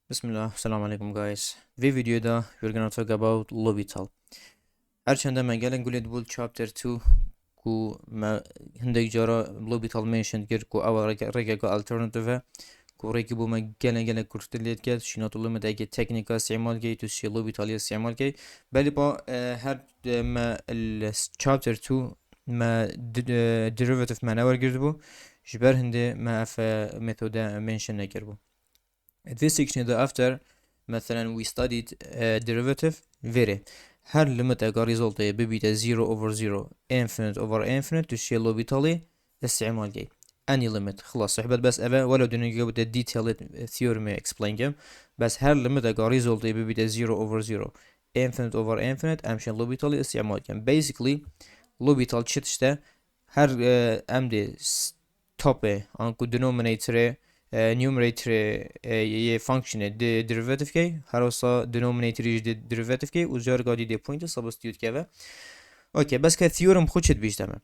Bismillah, assalamu alaikum guys. This video da we're gonna talk about l'hopital. هرچند ما گلن گولید بود chapter 2 کو ما هندی جارا l'hopital mentioned گر کو اول رگا کو alternative کو رگی بو ما گلن کرتلیت کرد شنات الله مده اگه تکنیکا استعمال کی تو شی l'hopital استعمال کی بلی با هر ما ال chapter 2 ما derivative ما نور گرد بو جبر هنده ما اف method mention نکرد بو. This section after مثلا we studied derivative vary هر limit اگر result ببيت 0 over 0 infinite over infinite تشي لو بيطلي استعمال جاي any limit خلاص صحبت بس أبا ولا دون جواب detailed theorem explain جم بس هر limit اگر result ببيت 0 over 0 infinite over infinite أمشي لو بيطلي استعمال جم basically لو بيطل شتشته هر أمدي top أنكو denominator numerator یه function derivative کی هر وسا denominator derivative کی و جار قادی ده point substitute که و اوکی بس که theorem خود شد بیشتمه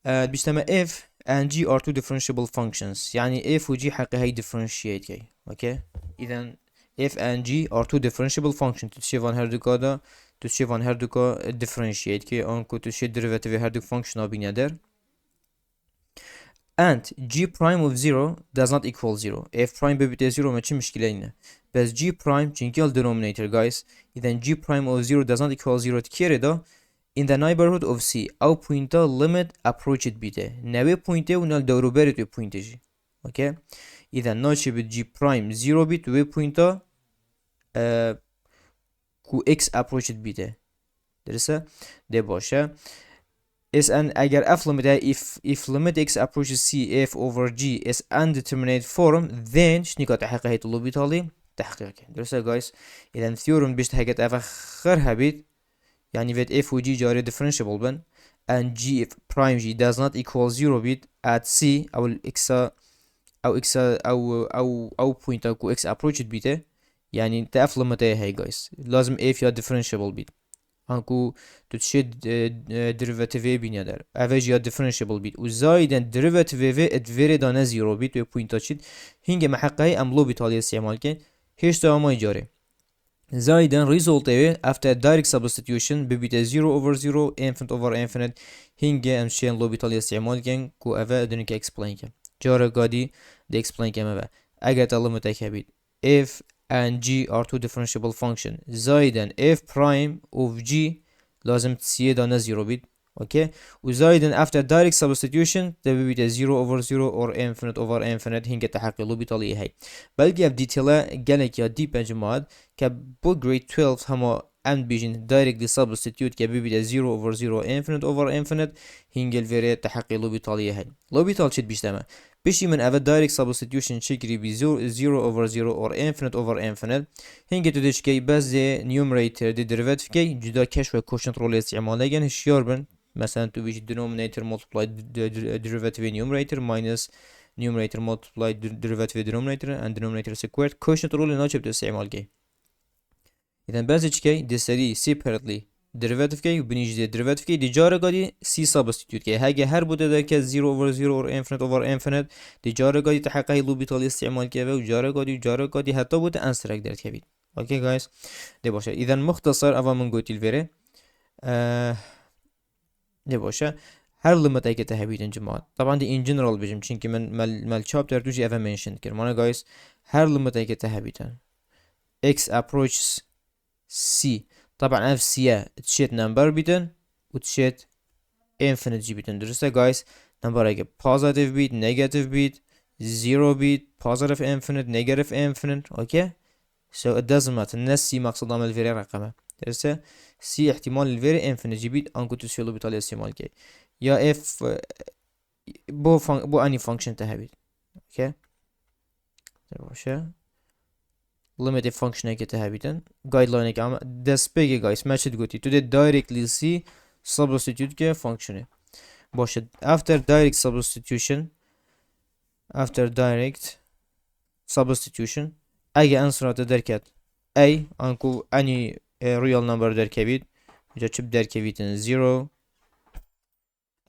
بیشتمه f and g are two differentiable functions يعني f و g حقي هي differentiate کی اوکی اذا f and g are two differentiable functions تشيفان هر دوكا دا تشيفان هر دوكا differentiate کی آنکو تشي derivative هر دوك function ها بینیدر and g prime of 0 does not equal 0 f prime ببيت 0 ما تشي مشكلة لنا بس g prime çünkü denominator guys إذا g prime of 0 does not equal 0 تكيري ده in the neighborhood of c أو pointa limit approach it بيته نوي pointe ونال دورو بريت و pointe جي اوكي إذا ناشي بت g prime 0 بيت و pointa كو x approach it بيته درسه ده باشه is an اگر f limit if limit x approaches c f over g is undeterminate form then شنو تحقق هي طلوب بالتالي تحقيق درسه guys اذا theorem باش تحقق افخرها بيت يعني فيت f و g جاري differentiable بن and g prime g does not equal 0 بيت at c او x او x او point او x approach بيته يعني تف limit هي guys لازم f يا differentiable بيت هنكو تشيد derivative بيني دار average يا differentiable بيت وزايدا derivative في ادفيري دانا زيرو بيت و بوينت تشيد هنگه محققه املو بيتالي استعمال كن هيش تمام جاري زايدا result after direct substitution ببيت 0 over 0 infinite over infinite هنگه امشين لو بيتالي استعمال كن كو افا دونك explain كن جارة قادي دي explain كن افا اگر تعلم تكبيت if and g are two differentiable function زايدا f prime of g لازم تسيه دانا 0 بيت اوكي وزايدا after direct substitution تبي بيت 0 over 0 or infinite over infinite هنگه تحقق لو بيطالي هاي بلقي في ديتيلا جالك يا ديب اجماد كبو grade 12 هما ام بيجين directly substitute كبي بيت 0 over 0 infinite over infinite هنگه الفيري تحقق لو بيطالي هاي لو بيطال شد بيشتما بشي من اول direct substitution شكري بي 0 over 0 or infinite over infinite هنگه تدش كي بس دي numerator دي derivative كي جدا كشف quotient رول استعماله يعني هشيار بن مثلا تو بيجي denominator multiply derivative numerator minus numerator multiply derivative denominator and denominator squared quotient rule ناچه بده استعمال كي اذا بس كي دي سري separately derivative كي وبنيجي دي derivative كي دي جاره قادي c substitute كي هاجي هر بوده ده كي 0 over 0 or infinite over infinite دي جاره قادي تحقق هي لو بيطالي استعمال كي و جاره قادي حتى بوده انسرك درت كي اوكي جايز دي باشه اذا مختصر اول من قلت الفيري دي باشه هر limit اگه تهبیدن جماعت طبعا دي in general بجم çünkü مال chapter دوجي ever mentioned كر مانا guys هر limit اگه تهبیدن x approaches c طبعا اف c تشيت number بيدن وتشيت infinite جي بيدن درسته guys number اگه positive بيت negative بيت zero بيت positive infinite negative infinite okay so it doesn't matter الناس c مقصود عمل الفيري رقمه درسته c احتمال الفيري infinite جي بيت انكو تسيلو بيطالي استعمال كي يا f بو اني function تهبيت اوكي باشه limit function اگه تهبیتن guideline اگه اما دست بگه guys ما چید گوتی تو ده directly see substitute که function باشه after direct substitution اگه انصرات درکت a انکو any real number درکبید جا چب درکبیتن 0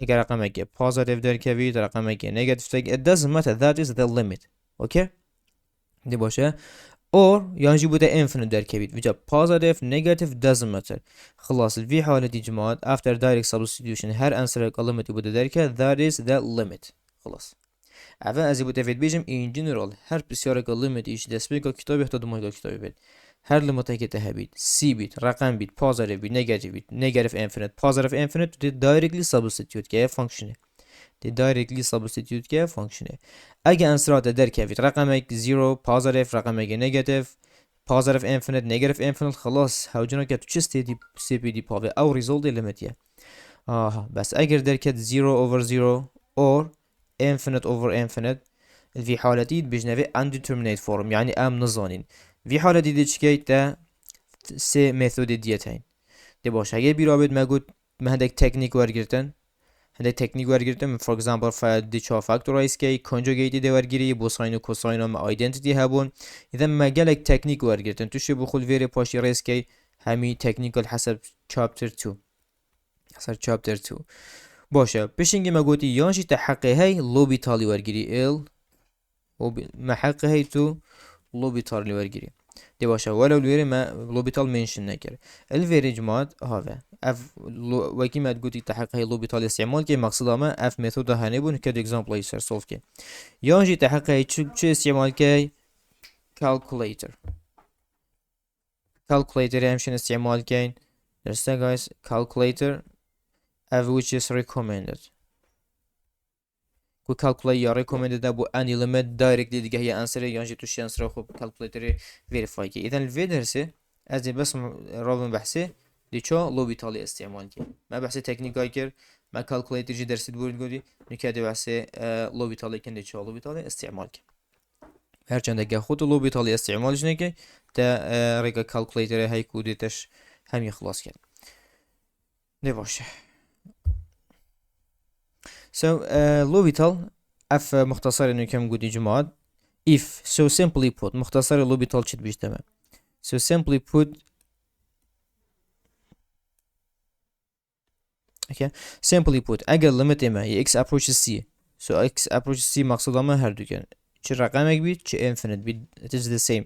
اگر رقم اگه positive درکبید رقم اگه negative it doesn't matter that is the limit okay دي باشه or يعني بوده infinite دركبيت وجا positive negative doesn't matter خلاص في حالة دي جماعة after direct substitution her answer limit بوده دركه that is the limit خلاص عفوا از بوده فيد بيجم in general her بسيارة limit ايش دست بيجا كتاب يحتاج ما كتاب بيت her limit هيك تهبيت c بيت رقم بيت positive بيت negative بيت negative infinite positive infinite دي directly substitute كه function دي directly substitute كه function اگه انسرات دركبيت رقمك 0 positive رقمك negative positive infinite negative infinite خلاص هاوجنا كتو چست دي سي بي دي باوي او result limit بس اگر دركت 0 over 0 or infinite over infinite في حالتي بجنبه undeterminate form يعني ام نظانين في حالتي دي چكي تا سي ميثود ديتين دي باش اگر بیرابط ما قلت ما هندك تكنيك ورگرتن هندك تكنيك ورگرتن for example فدي چا factorize كي conjugate دي ورگيري بو ساين و كوساين و identity هبون اذا ما قالك تكنيك ورگرتن توشي بخل فيري باشي ريس كي همي technical حسب chapter 2 حسب chapter 2 باشه بشنگي ما قلت يانشي تحقي هاي لوبي تالي ورگيري ال محقق هاي تو لوبيتال ورگيري دي باشا ولو الويري ما لوبيتال منشن نكر الفيري جماعت هذا اف وكي ما تقولي تحقق هاي لوبيتال استعمال كي مقصده ما اف ميثود هنبون كد اكزامبل يسر سولف كي يانجي تحقق هاي چه استعمال كي calculator همشن استعمال كين درسته guys calculator of which is recommended ku calculate ya recommended ده bu any limit directly دیگه هي answer يعني توش answer خب calculator verify كي اذا الفيديو هسه از بس رابط بحثي دي چو لو بيتالي استعمال كي ما بحثي تكنيك هايكر ما calculator جي درس بورد قولي نكادي بحثي لو بيتالي كن دي چو لو بيتالي استعمال كي هر چند اگه خود لو بيتالي استعمال جنه كي تا ريكا calculator هاي كوديتش هم يخلص كده دي باشه So لوبيتال اف مختصر انه كم قد جماعات if so simply put مختصر لوبيتال شد بيش تمام so simply put okay simply put اگر limit ما هي x approaches c so x approaches c مقصود ما هر دو كان چه رقمك بيت چه infinite بيت it is the same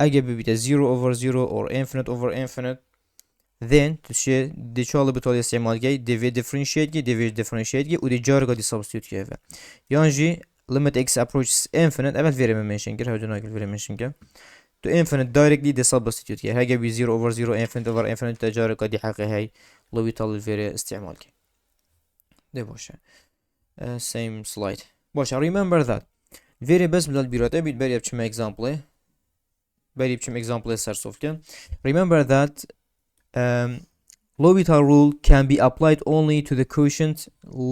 اگر بيت 0 over 0 or infinite over infinite then تشي دي شغل بتولي استعمال جاي ديفي differentiate جي ديفي differentiate جي ودي جارجا دي substitute جي يعني limit x approaches infinite أبد very mention كده هجونا كل very mention كده to infinite directly دي substitute جي هاي بي 0 over 0 infinite over infinite تجارجا دي حقي هاي لو بيطلع very استعمال جي ده باشا same slide باشا remember that very بس بدل بيراته بيت بري بچم example بري بچم example سر صوف كده remember that L'Hopital rule can be applied only to the quotient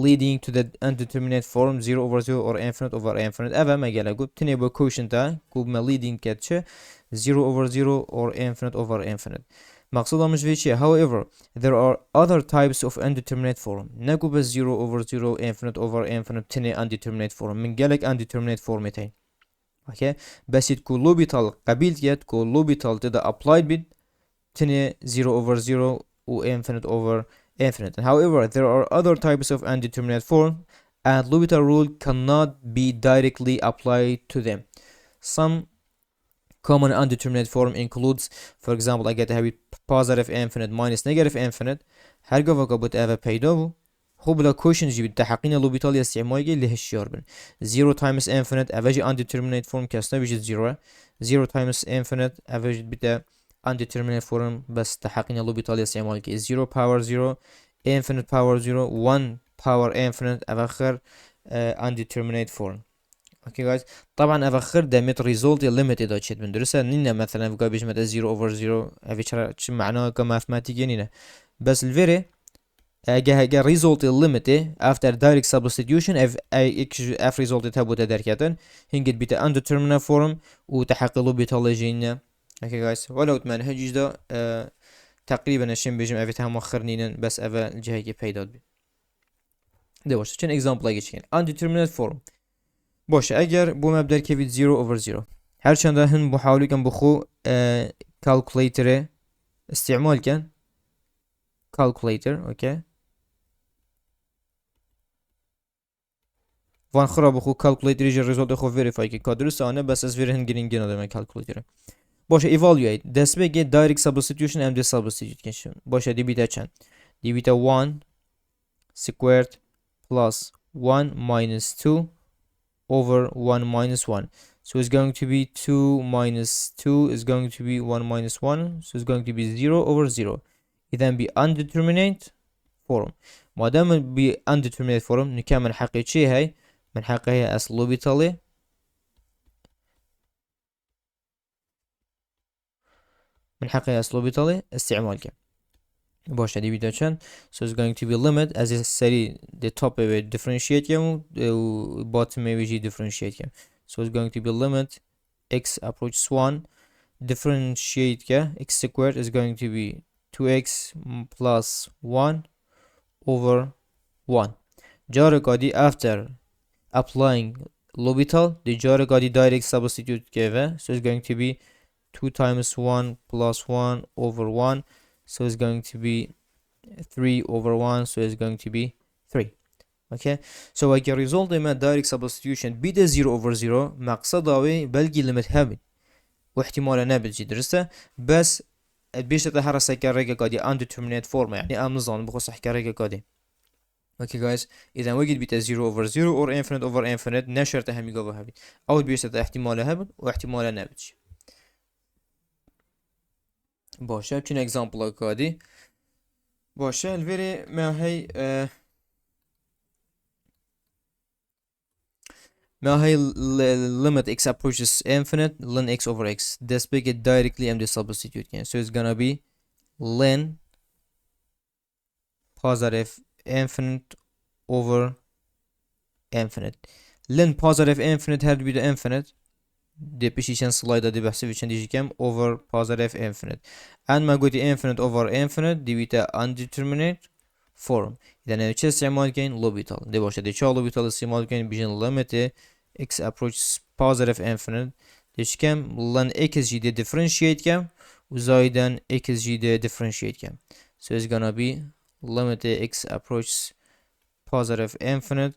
leading to the undeterminate form 0 over 0 or infinite over infinite. Eva ما قال قلت تني بو quotient ده كوب ما leading كتشة 0 over 0 or infinite over infinite. مقصودها مش في شيء. However, there are other types of undeterminate form. نكوب 0 over 0 infinite over infinite تني undeterminate form. من قال لك undeterminate form تين. Okay. بس تكون L'Hopital قبيل يد تكون L'Hopital تدا applied بيد تني 0 over 0 و infinite over infinite. And however, there are other types of undeterminate form and L'Hopital rule cannot be directly applied to them. Some common undeterminate form includes, for example, I get to have positive infinite minus negative infinite. هر جواب كبوت أبا پیدا بو. خوب لا quotient جي بالتحقين L'Hopital استعمال جي اللي هالشيار بن. 0 times infinite أفاجي undeterminate form كاسنا بيجي 0. 0 times infinite أفاجي بتا undeterminate form بس تحقين L'Hopital استعمال كي 0 power 0 infinite power 0 1 power infinite أفخر undeterminate form. اوكي جايز طبعا أفخر دمت result limited دا تشد من درسة نينا مثلا في بيجمع 0 over 0 أفي شو معناه كماثماتيكي نينا بس الفيري اگه result limited after direct substitution اف result تبوت دركاتن هنجد بيتا undeterminate form وتحقق L'Hopital جينا. اوكي جايز ولو تمنهج ده تقريبا الشين بيجم افيتها مؤخر نينن بس افا الجهه كي پیدا بي ده باشه چن example اگه چین undeterminate form باشه اگر بو مبدر كيفيت 0 over 0 هر چند هن بحاولي كان بخو calculator استعمال كان calculator اوكي وان خرا بخو calculator يجي result خو verify كي كادرس انا بس از فيرهن جرين جنا ده calculator باشا evaluate دست بگه direct substitution and the substitute کشم باشا دی بیتا چند دی بیتا 1 squared plus 1 minus 2 over 1 minus 1. So it's going to be 2 minus 2 is going to be 1 minus 1. So it's going to be 0 over 0. إذا be undeterminate form. ما دام be undeterminate form نكمل من حقي شي هاي من حقي هي أصله بيطلي من حقي أصله بيطلي استعمال كم باشه دي بيدا چند. So it's going to be limit as a سری the top of differentiate كم و bottom of differentiate كم. So it's going to be limit x approaches 1 differentiate كه x squared is going to be 2x plus 1 over 1. جاره قادي after applying L'Hopital the جاره قادي direct substitute كه so it's going to be 2 times 1 plus 1 over 1. So it's going to be 3 over 1. So it's going to be 3. Okay. So اگر result ما direct substitution بيده 0 over 0 مقصد اوي بلقي limit هبن واحتمال نبلجي درسته بس بيش تتحرس كاريكا قادي undeterminate form يعني ام نظام بخص كاريكا قادي. Okay guys اذا وجد بيته 0 over 0 or infinite over infinite نشرت همي قبل هبن او بيش احتمال هبن واحتمال نبلجي. باشه بچین example قادي باشه الفيري ما هي ما هي limit x approaches infinite ln x over x this big it directly and the substitute again. So it's gonna be ln positive infinite over infinite. ln positive infinite had to be the infinite دي بيشيشن سلايدا دي بحسب چند ديجي كم over positive infinite and ما قلتي infinite over infinite دي بيتا undeterminate form. إذا أنا چه استعمال كين L'Hopital دي باشه دي چه L'Hopital استعمال كين بيجن limit x approaches positive infinite ديش كم ln x جي دي differentiate كم وزايدا x جي دي differentiate كم. So it's gonna be limit x approaches positive infinite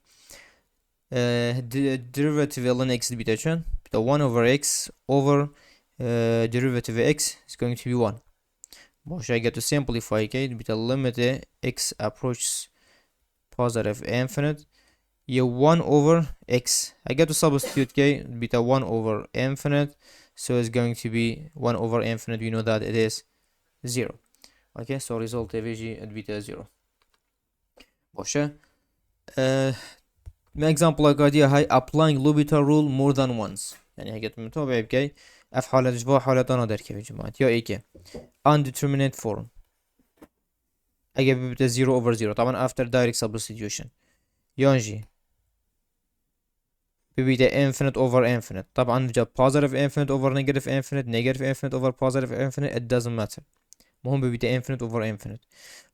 derivative ln x دي بيتا چند the 1 over x over derivative of x is going to be 1. Bosh, I get to simplify it with the limit x approaches positive infinite. Yeah, 1 over x. I get to substitute k with a 1 over infinite. So it's going to be 1 over infinite. We know that it is 0. Okay, so result VG at beta 0. Bosh. My example I got here applying L'Hopital rule more than once. يعني هيك متابع بكي اف حالة جوا حالة انا در كيف جماعة يا ايكي undeterminate form اجي ببدا 0 over 0 طبعا after direct substitution يونجي ببدا infinite over infinite طبعا بجا positive infinite over negative infinite negative infinite over positive infinite it doesn't matter مهم ببدا infinite over infinite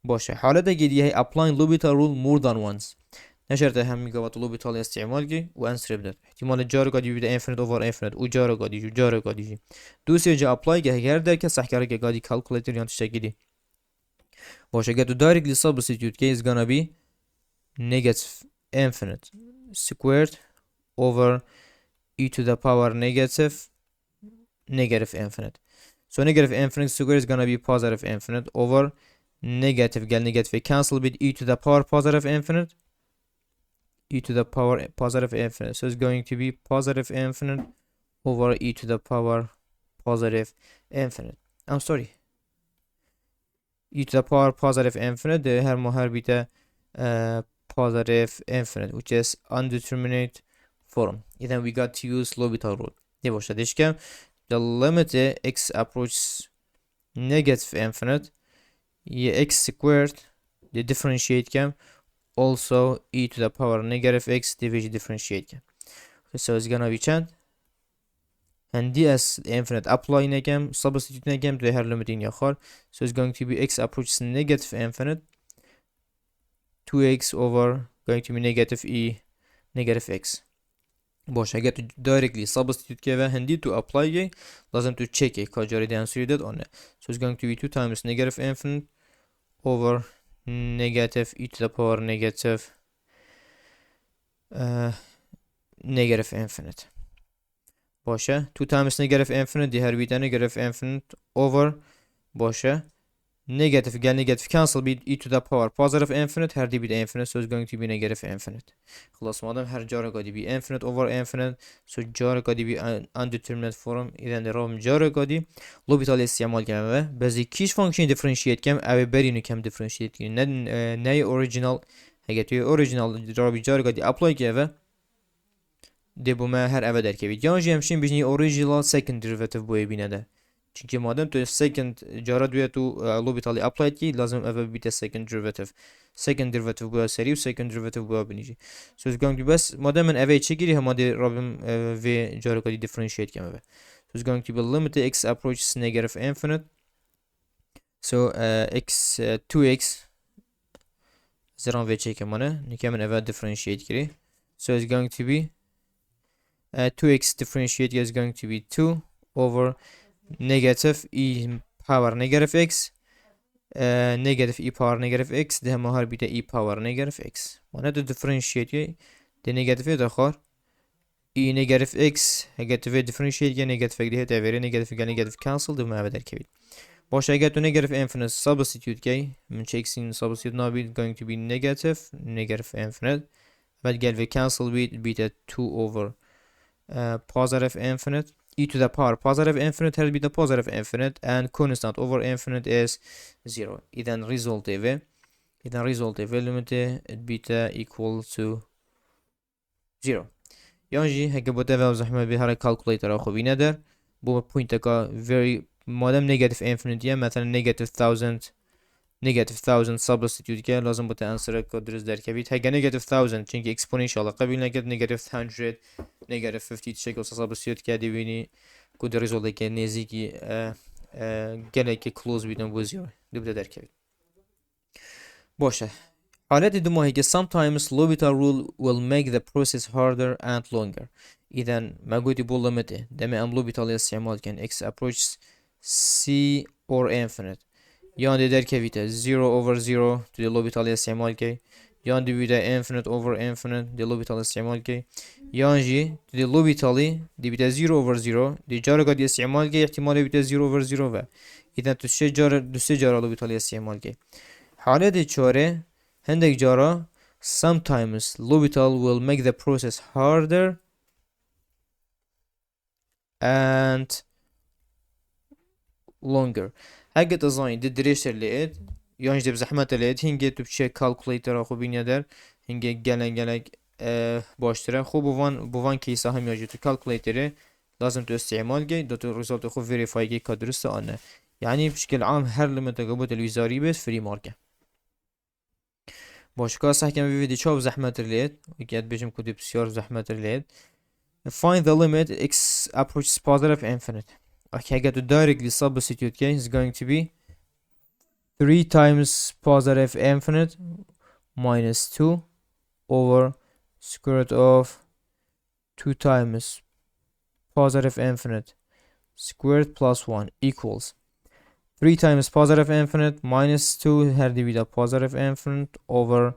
باشه حالة جديدة هي applying L'Hopital rule more than once نشرت هم قوات L'Hopital استعمالي وانسر بدت احتمال الجار قد يبدا infinite over infinite وجار قد يجي جار قد يجي دوسي جا apply جه هر درك صح كارك قد calculator يعني تشكيلي باشه get to directly substitute k is gonna be negative infinite squared over e to the power negative infinite. So negative infinite squared is gonna be positive infinite over negative قال negative cancel with e to the power positive infinite e to the power positive infinite. So it's going to be positive infinite over e to the power positive infinite. I'm sorry. E to the power positive infinite the her beta positive infinite which is undeterminate form. Then we got to use L'Hopital rule. دي باشه ديش كم the limit x approaches negative infinite x squared the differentiate كم also e to the power negative x division differentiate. Okay, so it's gonna be chant and ds infinite apply نگم substitute نگم توی هر limit این آخر. So it's going to be x approaches negative infinite 2x over going to be negative e negative x. باشه اگر تو directly substitute که و هندی تو apply گی لازم تو check کجاری دی answer داد آنه. So it's going to be 2 times negative infinite over negative e to the power negative infinite. باشه 2 times negative infinite دی هر بیده negative infinite over باشه negative gel negative cancel be e to the power positive infinite her دی بیده infinite so it's going to be negative infinite خلاص مادام هر جاره قادی بی infinite over infinite so جاره قادی بی undeterminate form اذا درام جاره قادی لو بیتال استعمال کنم بازی کیش فانکشن differentiate کم او برینو کم differentiate کنی نه original هگه توی original جاره قادی apply کنه دی بومه هر اوه درکبید یا جی همشین بیشنی اوریجینال second derivative بوی بینه ده çünkü madem تو second جارا دوی تو لو بیتالی اپلاید کی لازم اوه بیته second derivative بوی سری و second derivative بوی بینیجی so it's going to بس مادم من اوه چه گیری هم دی رابم و جارا کدی differentiate کم اوه so it's going to be limit x approaches negative infinite so x 2x زران و چه کمانه نکه من اوه differentiate کری so it's going to be 2x differentiate is going to be 2 over negative e power negative x negative e power negative x ده ما هر بیده e power negative x مانه دو differentiate ده negative داخل e negative x اگه تو differentiate یا negative ده تغییر negative یا negative cancel ده ما بدر کبید باشه اگه تو negative infinite substitute کی من چکسین substitute نابید going to be negative infinite بعد گل و cancel بیده 2 over positive infinite e to the power positive infinite has be the positive infinite and constant over infinite is 0 إذن result limit beta equal to 0 يعني هكذا بتفهم زحمة بهذا calculator أخو بينادر بو point كا very مادام negative infinite يعني مثلا negative 1000 substitute كه لازم بته answer كدرس در كبيت هيك negative 1000 çünkü exponential قبل نكت negative 100 negative 50 شكل substitute كه دبيني كود result كه نزيكي جلك close بيدن بوزيو دبته در كبيت باشه حالات دوم هيك sometimes L'Hopital rule will make the process harder and longer إذا ما قلت بقول limit دم أم L'Hopital استعمال كان x approaches c or infinite يعني در كفيته 0 over 0 to the L'Hopital استعمال كي يعني دي بيتا infinite over infinite دي L'Hopital استعمال كي يعني to the L'Hopital دي بيتا 0 over 0 دي جارة قد استعمال كي احتمال بيتا 0 over 0 و إذا تشي جارة دوسي جارة L'Hopital استعمال كي حالة دي چاره هندك جارة sometimes L'Hopital will make the process harder and longer هاگه تزاین دی درشتر لید یانج دی بزحمت لید هنگه تو بچه کالکولیتر خوبی ندار هنگه گلنگ باشتره خوب بوان کیسه هم یاجی تو کالکولیتره لازم تو استعمال گی دو تو رزالت خوب وریفای گی که درسته آنه یعنی بشکل عام هر لمت قبوت الویزاری بس فری مارکه باش که سحکم ویدی چاو زحمت لید اگه بجم کدی بسیار زحمت لید find the limit x approaches positive infinite okay, I got to directly substitute okay, is going to be 3 times positive infinite minus 2 over square root of 2 times positive infinite squared plus 1 equals 3 times positive infinite minus 2 her divided positive infinite over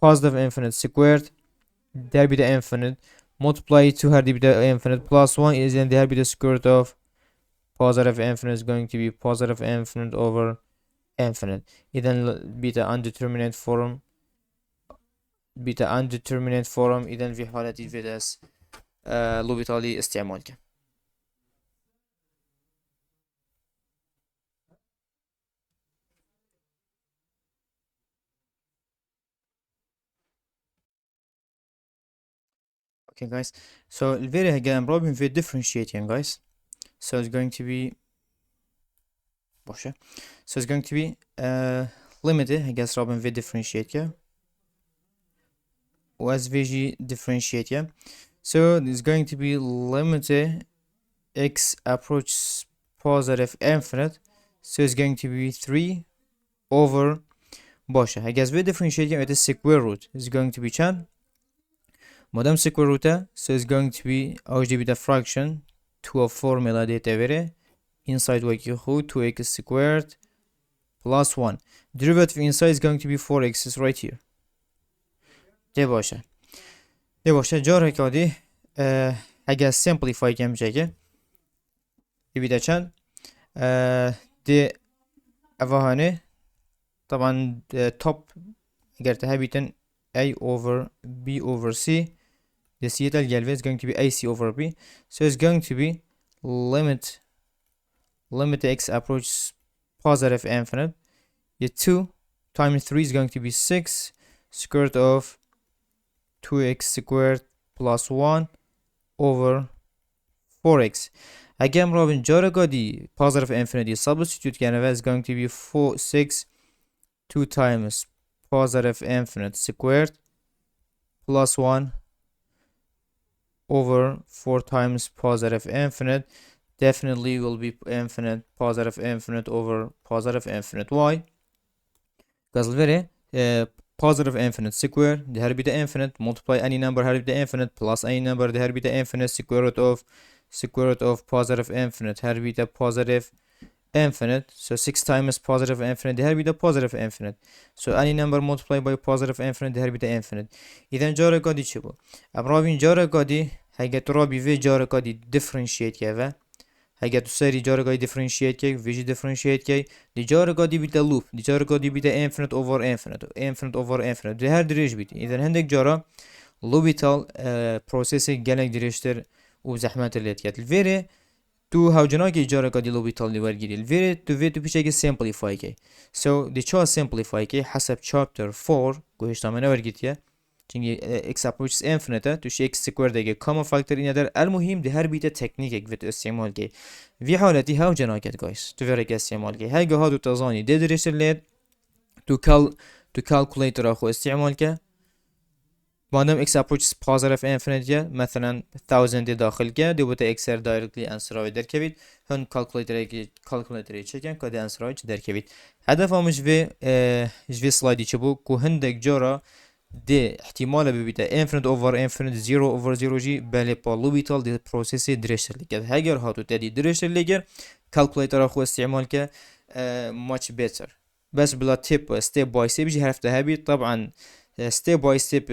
positive infinite squared there be the infinite multiply 2 her divided infinite plus 1 is in there be the square root of positive infinite is going to be positive infinite over infinite إذن beta undeterminate form إذن في حالة الفيداس لو بالتالي استعمال كه okay guys so الفيري هجا امرابين في differentiating guys so it's going to be so it's going to be limited هجا رابين في differentiate كه was VG differentiate yeah so it's going to be limited x approaches positive infinite so it's going to be 3 over باشه هگه از differentiate it is square root is going to be چند مادام square root so it's going to be اوج be the fraction to a formula دیتا بره inside وکی خود 2x squared plus 1 derivative inside is going to be 4x is right here ده باشه جاره که اگر simplify کم جاگه يبدا چند دي افهانه طبعا top اگر تهبيتن a over b over c the theta is going to be ac over b, so it's going to be limit x approaches positive infinite. The 2 times 3 is going to be 6 square root of 2x squared plus 1 over 4x. Again, Robin Jaraga the positive infinity substitute Canada is going to be 2 times positive infinite squared plus 1 over 4 times positive infinite. Definitely will be infinite, positive infinite over positive infinite. Why? Because very positive infinite square the here be the infinite, multiply any number here be the infinite plus any number the here be the infinite, square root of positive infinite here be the positive infinite, so 6 times positive infinite here be the positive infinite, so any number multiplied by positive infinite here be the infinite. إذا جارة قادي چه بو؟ أبراوين جارة قادي هيجا ترابي في جارة قادي differentiate كذا هيجا تساري جارة قادي differentiate كي فيجي differentiate كي دي جارة قادي بيتا loop دي جارة قادي بيتا infinite over infinite دي هر دريج بيت. إذا هندك جارة لوبيتال processing جالك دريجتر وزحمات اللي تكات الفيري تو هاوجنا که جارا کدی لوبیتال لیورگیری الویری تو پیشه که simplify که so دی چه simplify که حسب chapter 4 گوشت من ورگیتیه چنگی x approaches infinite تو شی x square دیگه common factor اینه در المهم دی هر بیت تکنیک یک ویت استعمال که وی حالتی هاوجنا کد گایس تو وری که استعمال که هاي هادو تزانی دی درش لید تو calculator اخو استعمال که مادام x approaches positive infinite مثلا 1000 داخل که دو بوده x directly answer رو در کبید هن calculator چکن که answer رو در کبید هدف همش جوی سلایدی چه بو که هندک جارا ده احتمال ببیده infinite over infinite 0 over 0 جی بله پالو بیتال ده پروسسی درشتر لیگر هگر هاتو تدی درشتر لیگر calculator خو استعمال که much better بس بلا تip step by step جي هرفته هبي طبعا step by step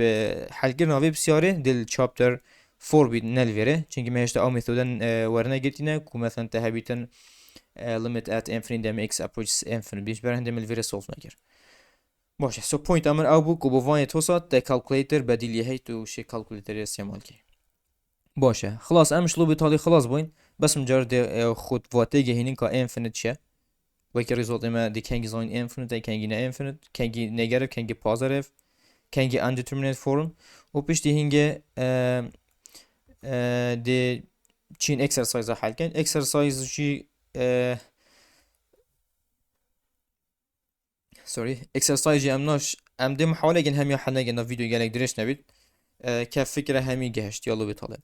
حلقه ناوی بسیاره دل chapter 4 بید نلویره چونکه مهشته او میثودن ورنه گرتینه که مثلا تهبیتن limit at infinite دم x approaches infinite بیش برهن دم الویره solve نگر باشه so point امر او بو که بوانی توسات ده calculator بدیلیه هی تو شی calculator استعمال کی باشه خلاص امش لو بیتالی خلاص بوین بس مجرد خود واتگه هینین که infinite شه وکی result اما دی کنگی زاین infinite کنگی نه infinite کنگی negative کنگی positive کنگی undeterminate form و پشتی هنگه دی چین exercise حل کن exercise چی sorry exercise جی امناش ام دی محاوله گن همی حل نگن ویدیو گلک درش نبید که فکره همی گهشت یالو بطاله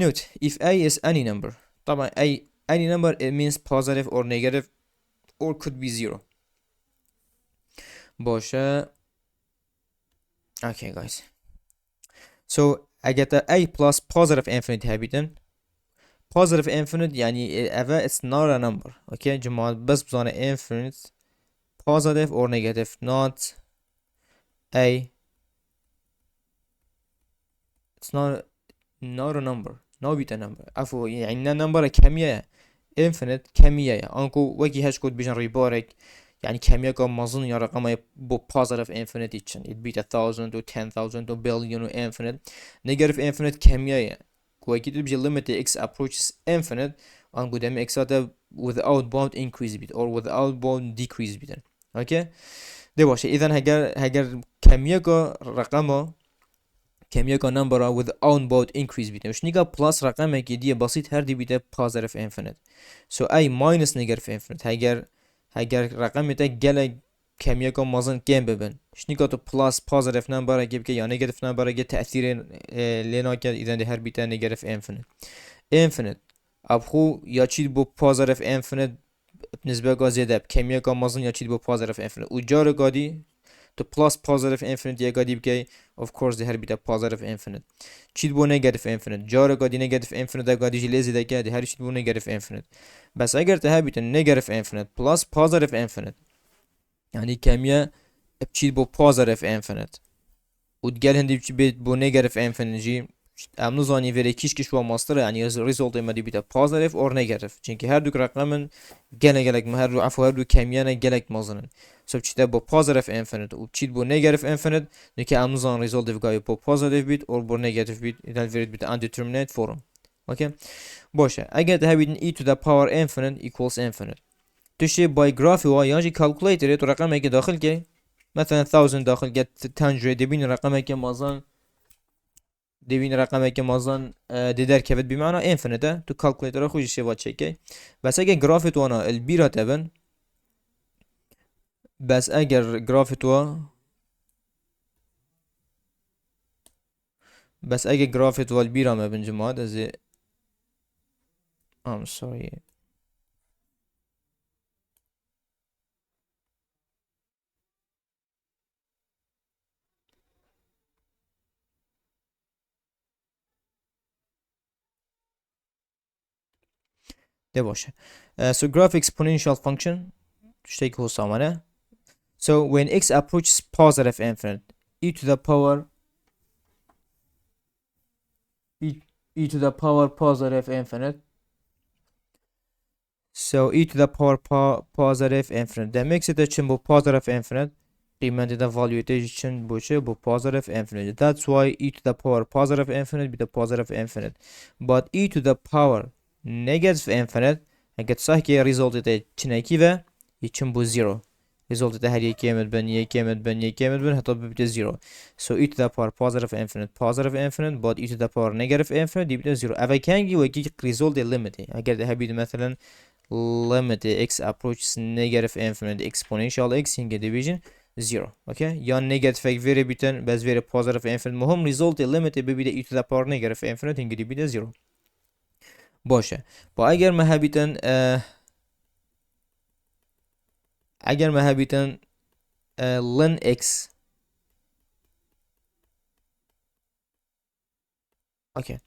note if a is any number طبعا any number it means positive or negative or could be zero باشه okay guys so I get a plus positive infinite هبيدن positive infinite يعني ever it's not a number okay جماعة بس بزانه infinite positive or negative not a it's not a number no بيتا number عفوا يعني number كمية infinite كمية انكو وكي هاش كود بيجن ريبارك يعني كمية كم مظن يا رقم بو positive infinity تشن it beat 1000 و 10,000 و billion و infinite negative infinite كمية وكي تبجي limit x approaches infinite انكو دم x هذا without bound increase بيت or without bound decrease بيتن اوكي ده باشه اذا هگر كمية رقم كمية number without bound increase بيتن مش نيجا plus رقم كديه بسيط هر دي بيته positive infinite so a minus negative infinite هگر رقم تا گله کمیه که مازن کم ببن شنی که تو پلاس پازیتیف نمبر اگه که یا نگاتیف نمبر اگه تأثیر لینا کرد ایدن ده هر بیتا نگاتیف infinite اب خو یا چی بو پازیتیف infinite نسبت که زیاده کمیه که مازن یا چی بو پازیتیف infinite و جار گادی تو پلاس پازیتیف infinite یا گادی بگی of course ده هر بیتا پازیتیف infinite چی بو نگاتیف infinite جار گادی نگاتیف infinite ده گادی جلیزی ده که ده هر چی بو نگاتیف infinite بس اگر تهبيت negative infinite plus positive infinite يعني كمية بتشيل بو positive infinite وتقال هندي بيت بو negative infinite جي ام نزانی وری کیش کیش و ماستر یعنی ریزولت ما دی بیت پوزیتیف اور نگاتیف چونکه هر دو رقم گلک هر دو عفوا هر دو کمیانه گلک مازنن سو چیتا با پوزیتیف انفینیت و چیت با نگاتیف انفینیت نکه ام نزان ریزولت گای با پوزیتیف بیت اور با نگاتیف بیت ایدال ویرید بیت اندیترمینیت فورم اوکی باشه اگر ده بیدن e to the power infinite equals infinite تشي باي جرافي و ياجي كالكوليتر تو رقم هيك داخل كي مثلا 1000 داخل get 100 دبين رقم هيك مازن دبين رقم هيك مازن ديدر كفت بمعنى infinite تو كالكوليتر خوش شي وات شيكي بس اگر جرافي تو انا البيرا تبن بس اگر جرافي تو بس اگر جرافي تو البيرا ما بن جماعة از I'm sorry ده باشه so graph exponential function تشتي هو سامانه so when x approaches positive infinite e to the power e to the power positive infinite so e to the power positive infinite demek istediği için bu positive infinite kıymeti de value için bu şey bu positive infinite that's why e to the power positive infinite bir de positive infinite but e to the power negative infinite اگه صحیح result ده چنکی و için bu zero result ده her iki emet ben iki emet ben iki emet ben hatta bir de zero so e to the power positive infinite but e to the power negative infinite bir de zero اگه کنگی و کی result limit اگر ده bir مثلا limit x approaches negative infinite exponential x hinge division zero okay ya negative veri biten bez veri positive infinite muhim result limit bir de e to the power negative infinite hinge bir de zero باشه با اگر مهبیتن اگر مهبیتن ln x اوکی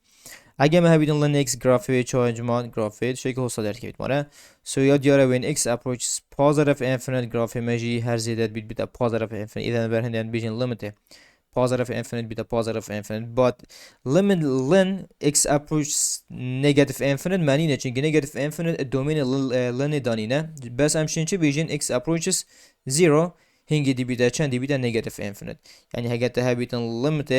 اگر مهبیتن ln x grafiği çoğuncuman grafiği şekil olsa der ki bitmara so ya diyor when x approaches positive infinite grafiği meji her ziyadet bir de positive infinite idan berhinden bijin limiti positive infinite beta positive infinite but limit ln x approaches negative infinite معنی نه çünkü negative infinite domain ln دانینه بس همچنین چه بیجین x approaches zero هنگی دی بیده چند دی بیده negative infinite yani هگه ته بیتن limit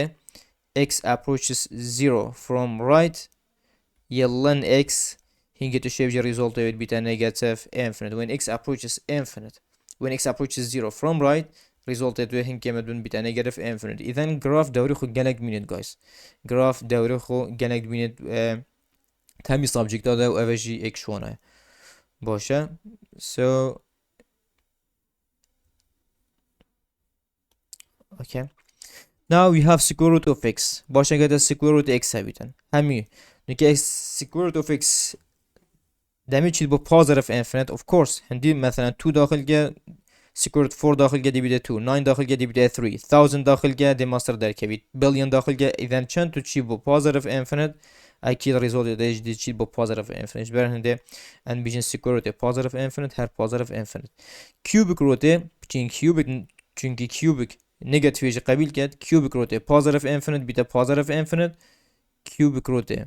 x approaches zero from right ye ln x هنگی تو شیبجی result بیده negative infinite when x approaches infinite when x approaches zero from right result ادوه هنگ که مدون بیت negative infinite ایدن گراف دوری خو گلک بینید guys گراف دوری خو گلک بینید تمی سابجکت داده و اوجی اکشونه باشه so okay now we have square root of x باشه اگه square root x هبیتن همی نکه square root of x دمی چید با positive infinite of course هندی مثلا 2 داخل گه سكورت 4 داخل جدي بده 2 9 داخل جدي بده 3 1000 داخل جدي ماستر دركبيت بليون داخل جدي اذا كان تو تشي بو بوزيتيف انفينيت اكيد ريزولت ده جدي تشي بو بوزيتيف انفينيت برهنده ان بيجن سكورت بوزيتيف انفينيت هر بوزيتيف انفينيت كيوبيك روته بچين كيوبيك چونكي كيوبيك نيجاتيف قبيل كد كيوبيك روته بوزيتيف انفينيت بيتا بوزيتيف انفينيت كيوبيك روته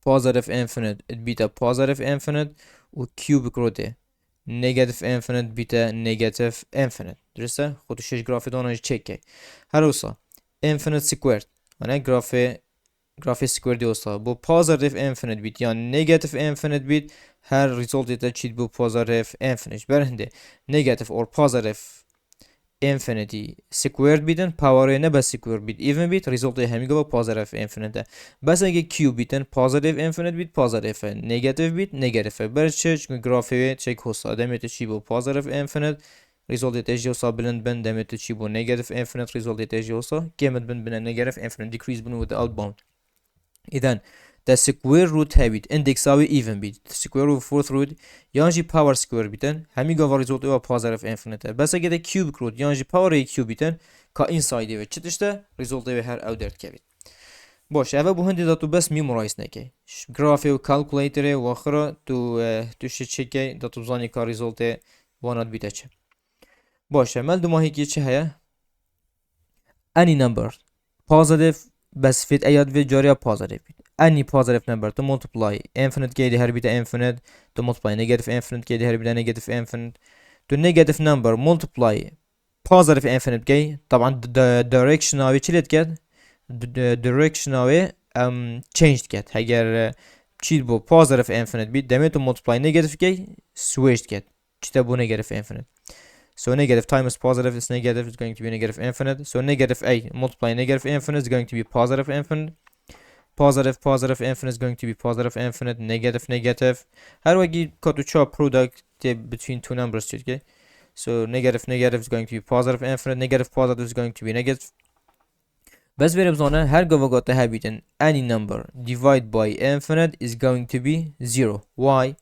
بوزيتيف انفينيت بيتا بوزيتيف انفينيت وكيوبيك روته negative infinite بیتا negative infinite درسته خودش شش گرافی دانش چکه هر اوسا infinite squared یعنی گرافی squared اوسا با positive infinite بیت یا negative infinite بیت هر result دیتا چید با positive infinite برهنده negative or positive infinity squared بیتن power نه بس square بیت even بیت result همیگه با positive infinite بس اگه q بیتن positive infinite بیت positive negative بیت negative برچه چون گرافی چک هست دمیت چی با positive infinite result تجی هست بلند بن دمیت چی با negative infinite result تجی هست کمت بن بن negative infinite decrease بن without bound إذن the square root هبيت index أو even بيت square root fourth root يانجي power square بيتن همي قاوا result أو positive infinite بس أجد cube root يانجي power a cube بيتن كا inside و چتشته result أو هر أو درت كبيت باش أول بهندي داتو بس memorize نكى graph و calculator و آخره تو شتشكى داتو زاني كا result وانات بيته چه باشه مال دو ماهي كي چه هيا any number positive بس فيت اياد في جاريا positive any positive number to multiply infinite كيدي هربي ده infinite to multiply negative infinite كيدي هربي ده negative infinite to negative number multiply positive infinite كي طبعا the direction اوي چلت كد the direction اوي changed كد هگر چید بو positive infinite بيت دمي to multiply negative كي switched كد چتا بو negative infinite. So negative times positive is negative, it's going to be negative infinite. So negative a multiply negative infinite is going to be positive infinite. Positive infinite is going to be positive infinite. Negative negative. How do I get to chop product between two numbers? Okay. So negative is going to be positive infinite. Negative positive is going to be negative. بس بریم زانه هر گوگات هبیتن any number divide by infinite is going to be 0. Why?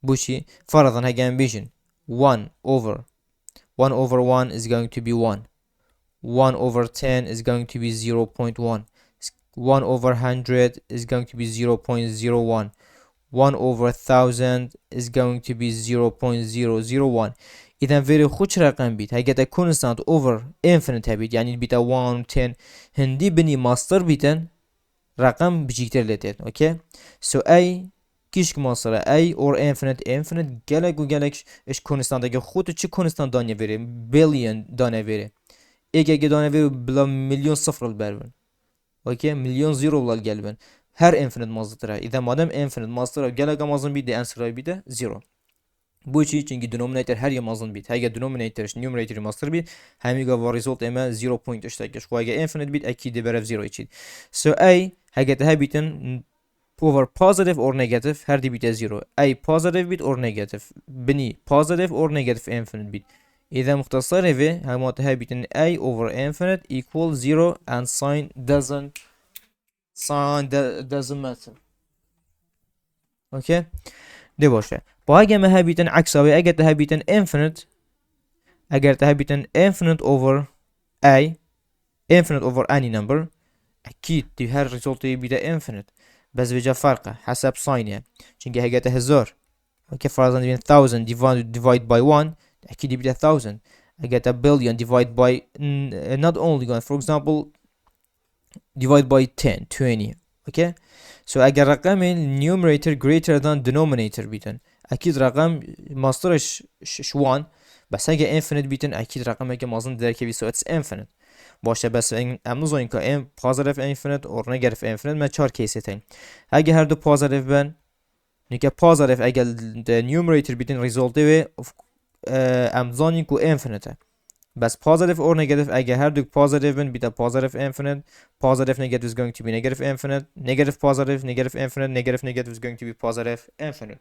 بوشي فرضا هجان بيجن 1 over 1 over 1 is going to be 1. 1 over 10 is going to be 0.1. 1 over 100 is going to be 0.01. 1 over 1000 is going to be 0.001. إذا very خوش رقم بيت هيجت constant over infinite هبيت يعني بيتا 1 و 10 هندي بني ماستر بيتن رقم بجيكتر لتت اوكي so a كيش ماستر a or infinite جالك و جالك ايش constant اگه خودت چه constant دانية بره billion دانية بره اگه دانية بره بلا مليون صفر البربن اوكي مليون زيرو بلا القلبن her infinite ماستر اذا مادام infinite ماستر جالك مازن بيده answer بيده zero bu için çünkü denominator her yamazın bit. Hege denominator numerator master bit. Hemiga var result ema 0.8 şu hege infinite bit akide berev 0 için. So a hege de bitin over positive or negative her di bit 0. A positive bit or negative. Bini positive or negative infinite bit. İza muhtasar evi hemat bitin a over infinite equal 0 and sign doesn't matter. Okay? ده باشه با اگه ما هبیتن عکساوی اگه ده هبیتن infinite اگر ده هبیتن infinite over a infinite over any number اكيد دي هر result بيده infinite بس بيجا فرقه حسب ثانيه çünkü اگه ده هزار اوكي فرضا بين 1000 divide by 1 اكيد بيده 1000 اگه ده billion divide by not only one for example divide by 10 20 اوكي so اگر رقم numerator greater than denominator بیتن اكيد رقم ماسترش شوان بس اگه infinite بیتن اكيد رقم اگه مازن درکه بیسو it's infinite باشه بس امروز این که positive infinite or negative infinite من چهار کیسه تین اگه هر دو positive بن نیکه positive اگه numerator بیتن result و امزانی که infinite بس positive or negative اگه هر دو positive بن بیتا positive infinite positive negative is going to be negative infinite negative positive negative infinite negative is going to be positive infinite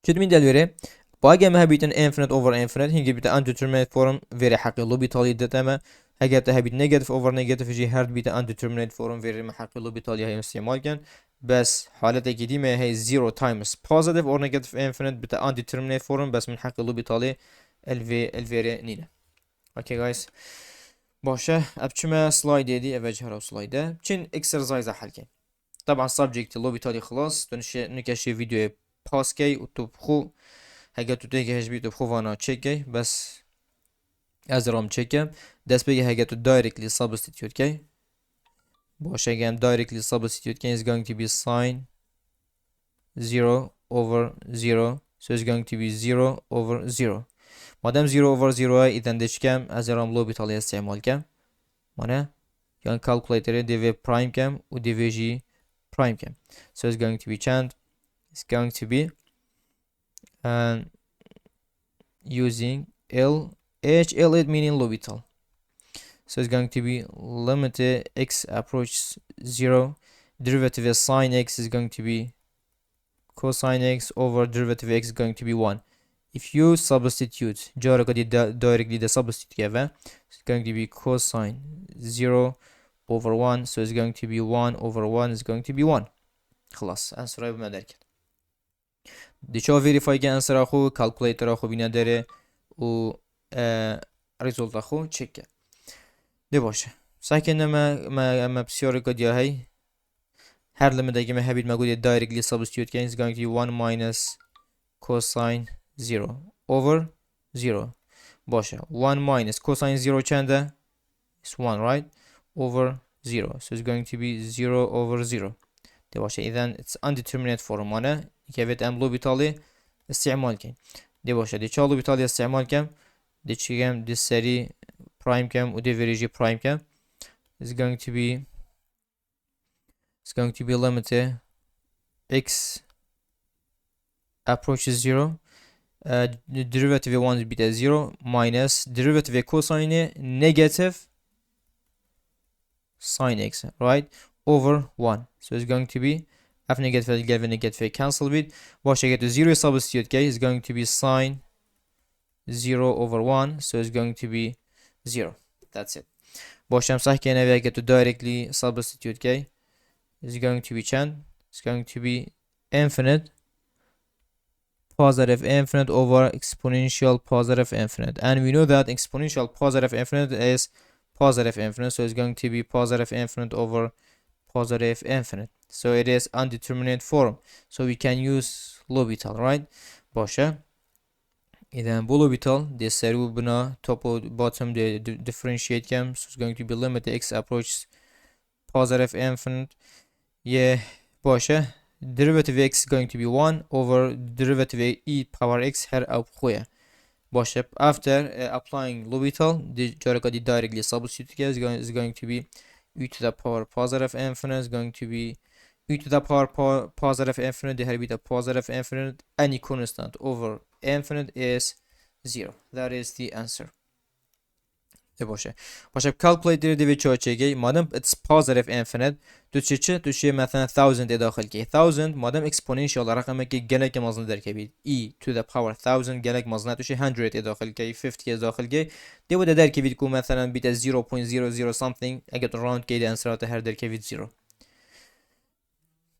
چطور من دلوره با اگه ما بیتن infinite over infinite هنگی بیتا undeterminate form وری حقیقی بیتالی دتما اگه تا بیت negative over negative جی هر بیتا undeterminate form وری محقیقی بیتالی های استعمال کن بس حالت اگه ما هی 0 times positive or negative infinite بیتا undeterminate form بس من حقیقی بیتالی الویره نینه اوكي جايز باشه ابچما سلايد دي اوجه هرو سلايده چين اكسرسايز حل طبعا subject لو بيتالي خلاص تنشي نكشي فيديو باس كي وتبخو هگه تو دیگه هج بیت بخو وانا چکه بس از رام چکم دست بگه هگه تو directly substitute کی باشه گم directly substitute ki is going to be sin 0 over 0 so it's going to be 0 over 0 مادام 0 over 0 اذا دشکم از رام لو بیتالی استعمال کم مانه یان calculator dv prime کم و dv جی prime کم so it's going to be chand it's going to be and using L meaning lobital so it's going to be limited x approaches 0 derivative of sine x is going to be cosine x over derivative of x is going to be 1 if you substitute directly the substitute together it's going to be cosine 0 over 1 so it's going to be 1 over 1 is going to be 1 خلاص answer بما دركت دیچا وریفای که انسر اخو کالکولیتر اخو بینه داره و ریزولت اخو چک ده باشه ساکن ما بسیار کدیا هی هر لمده که ما هبید مگودی دایرکتلی سابستیوت که is going to be 1 minus cosine 0 over 0 باشه 1 minus cosine 0 چنده is 1 right over 0. So it's going to be 0 over 0 دي باشه. إذا it's undeterminate form أنا كيفت أم لو بيطالي استعمال كم دي باشه دي شالو بيطالي استعمال كم دي كم دي سري prime كم ودي verigi prime كم is going to be limited x approaches 0 derivative 1 will be 0 minus derivative cosine negative sine x, right, over 1. So it's going to be f negative get negative cancel with wash I get to 0 substitute k is going to be sine 0 over 1. So it's going to be 0. That's it. Wash I'm saying I get to directly substitute k is going to be chan. It's going to be infinite positive infinite over exponential positive infinite, and we know that exponential positive infinite is positive infinite, so it's going to be positive infinite over positive infinite. So it is undeterminate form, so we can use L'Hopital, right? باشه إذا L'Hopital the سرو بنا top or bottom the differentiate cam, so it's going to be limit the x approaches positive infinite. Yeah, باشه derivative x is going to be 1 over derivative e power x her أو خويا. باشه after applying L'Hopital the جارك دي directly substitute is going to be e to the power positive infinite is going to be e to the power positive infinite the her positive infinite, any constant over infinite is 0. That is the answer. باشه calculate derivative چه madem it's positive infinite تو چه مثلا 1000 داخل کی 1000 madem exponential رقم که گلک مازن در کی e to the power 1000 گلک مازن تو 100 داخل کی 50 داخل کی دی بوده در کی کو مثلا بیت 0.00 something اگه round کی answer هر در کی 0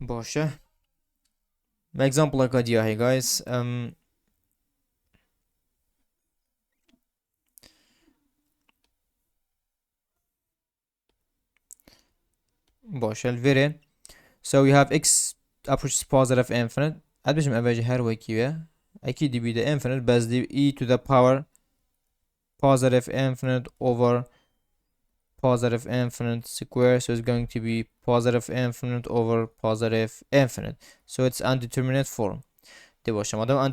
باشه. ما example که دیا هی guys باشه الفيري. So we have x approaches positive infinite. أدبشم أبجي هر وكيوه أكيد بيدا infinite بس دي e to the power positive infinite over positive infinite square. So it's going to be positive infinite over positive infinite. So it's undeterminate form. دي باشه مادام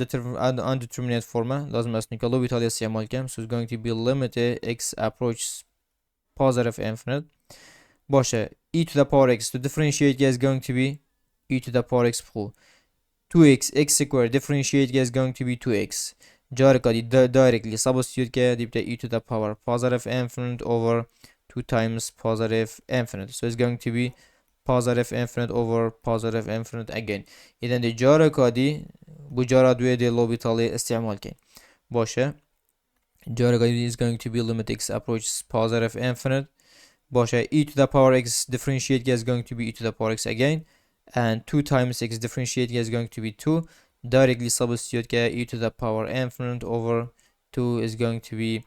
undeterminate form لازم أصنع كلو بيتالي استعمال كم. So it's going to be limited x approaches positive infinite. باشه e to the power x to differentiate is going to be e to the power x full 2x x square differentiate is going to be 2x جارك دي directly substitute كده دي بتا e to the power positive infinite over 2 times positive infinite. So it's going to be positive infinite over positive infinite again. إذا دي جارك دي بجارة دوية دي L'Hopital استعمال كده باشه جارك دي is going to be limit x approaches positive infinite. باشه e to the power x differentiate is going to be e to the power x again, and 2 times x differentiate is going to be 2. Directly substitute e to the power infinite over 2 is going to be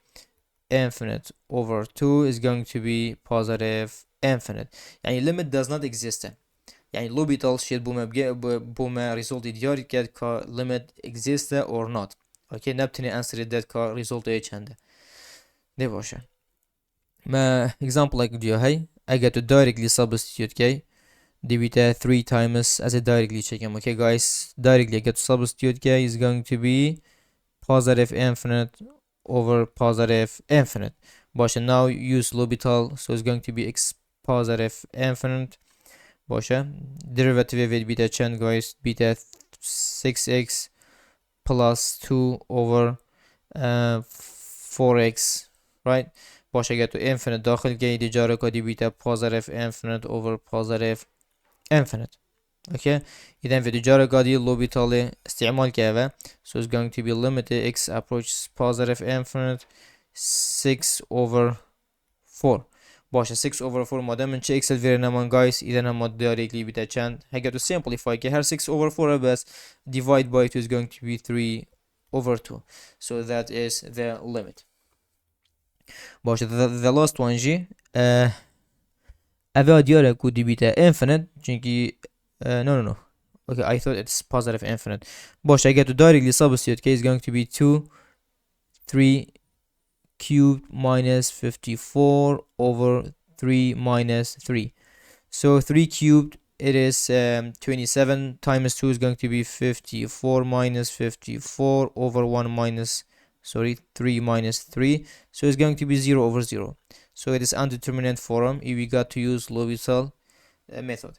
infinite over 2 is going to be positive infinite. يعني limit does not exist. يعني L'Hopital شيء بوما result دياري كده ك limit exist or not. Okay, نبتني answer ده ك result ايه چنده ده باشه. ما example like diyor hey I get to directly substitute k dي بتا 3 times as a directly check. Okay guys, directly I get to substitute k is going to be positive infinite over positive infinite. باشه now use L'Hopital, so it's going to be x positive infinite. باشه derivative with beta chain guys beta 6x plus 2 over 4x, right. باشه get to infinite داخل گی دی جاره کدی بیتا positive infinite over positive infinite. okay إذا في جاره کدی L'Hopital استعمال كذا. So it's going to be limited x approaches positive infinite 6 over 4. باشه 6 over 4 مادام من چه x الفير نمان guys إذا هم directly بیتا چند هگه to simplify که هر 6 over 4 بس divide by 2 is going to be 3 over 2. So that is the limit. باشه the last one جی اوه دیاره کو دی بیتا infinite چونکی no okay I thought it's positive infinite. باشه اگه تو directly substitute k is going to be 2 3 cubed minus 54 over 3 minus 3. So 3 cubed, it is 27 times 2 is going to be 54 minus 54 over 1 minus, sorry, 3 minus 3. So it's going to be 0 over 0. So it is undeterminate form if we got to use L'Hopital method.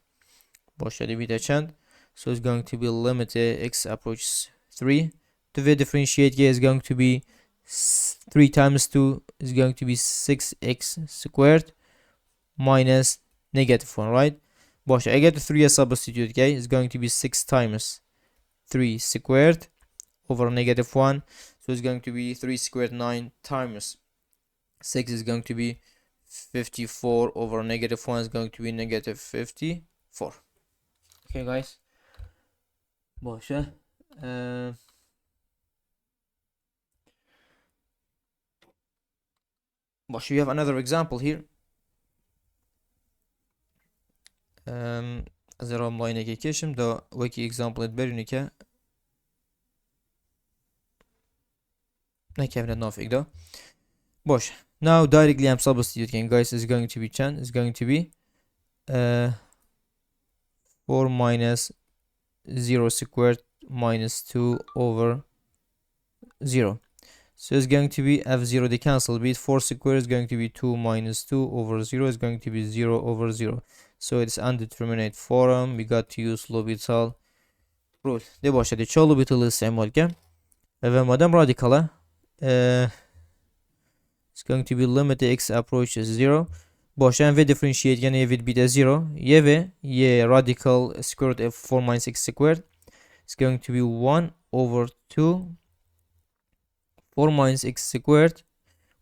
Boşa bir de çend. So it's going to be limit x approaches 3. The way differentiate is going to be 3 times 2 is going to be 6x squared minus negative 1, right? Boş. I get the 3 substitute, okay, is going to be 6 times 3 squared over negative 1. So it's going to be 3 squared 9 times 6 is going to be 54 over negative 1 is going to be negative 54. Okay, guys. Boşa. We have another example here. از راملاینه که کشم دا وکی example برینی که نکفنه نافق دا باش. Now directly I'm substituting, guys. Is going to be 10 is going to be 4 minus 0 squared minus 2 over 0. So it's going to be f0 they cancel, be it 4 squared is going to be 2 minus 2 over 0 is going to be 0 over 0. So it's undeterminate form. We got to use L'Hopital rule. ده باشه ده چه L'Hopital استعمال کرد و مادام رادیکاله it's going to be limit x approaches 0 باشه و differentiate یعنی with be the 0 ye radical square root of 4 minus x squared it's going to be 1 over 2 4 minus x squared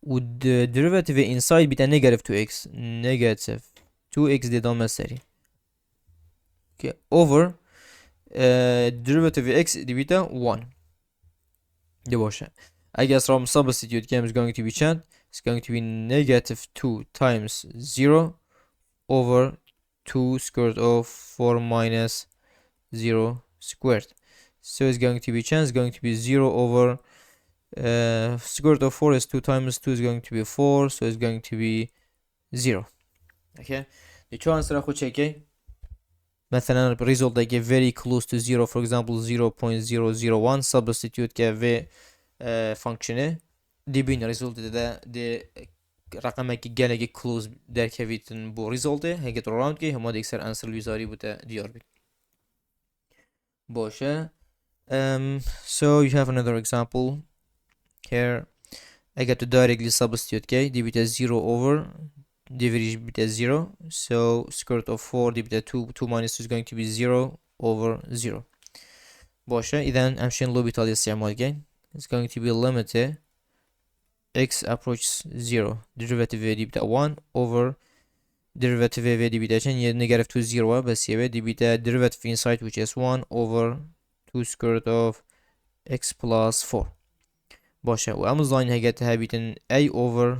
with the derivative inside be the negative 2x negative 2x دي ضمن سري okay over derivative x دي بيتا 1 دي باشه. I guess from substitute game is going to be chant. It's going to be negative 2 times 0 over 2 square root of 4 minus 0 squared. So it's going to be chant. It's going to be 0 over square root of 4 is 2 times 2 is going to be 4. So it's going to be 0. Okay. The chance راخو check مثلا result like very close to 0, for example 0.001 substitute که و function دي بين result ده رقم که گله close در کویتن بو result هنگه تو round که همه دیگر answer ویزاری بوده دیار بید باشه. So you have another example here. I got to directly substitute k دي بيتا 0 over divided بيتا 0. So square root of 4 دي بيتا 2 minus 2 is going to be 0 over 0 باشه. إذن أمشين L'Hopital استعمال كي it's going to be limit x approaches 0 derivative دي بيتا 1 over derivative دي بيتا چن يه negative 2 0 بس يه دي بيتا derivative inside which is 1 over 2 square root of x plus 4 باشه. و امز لاين هيجت هابيتن a over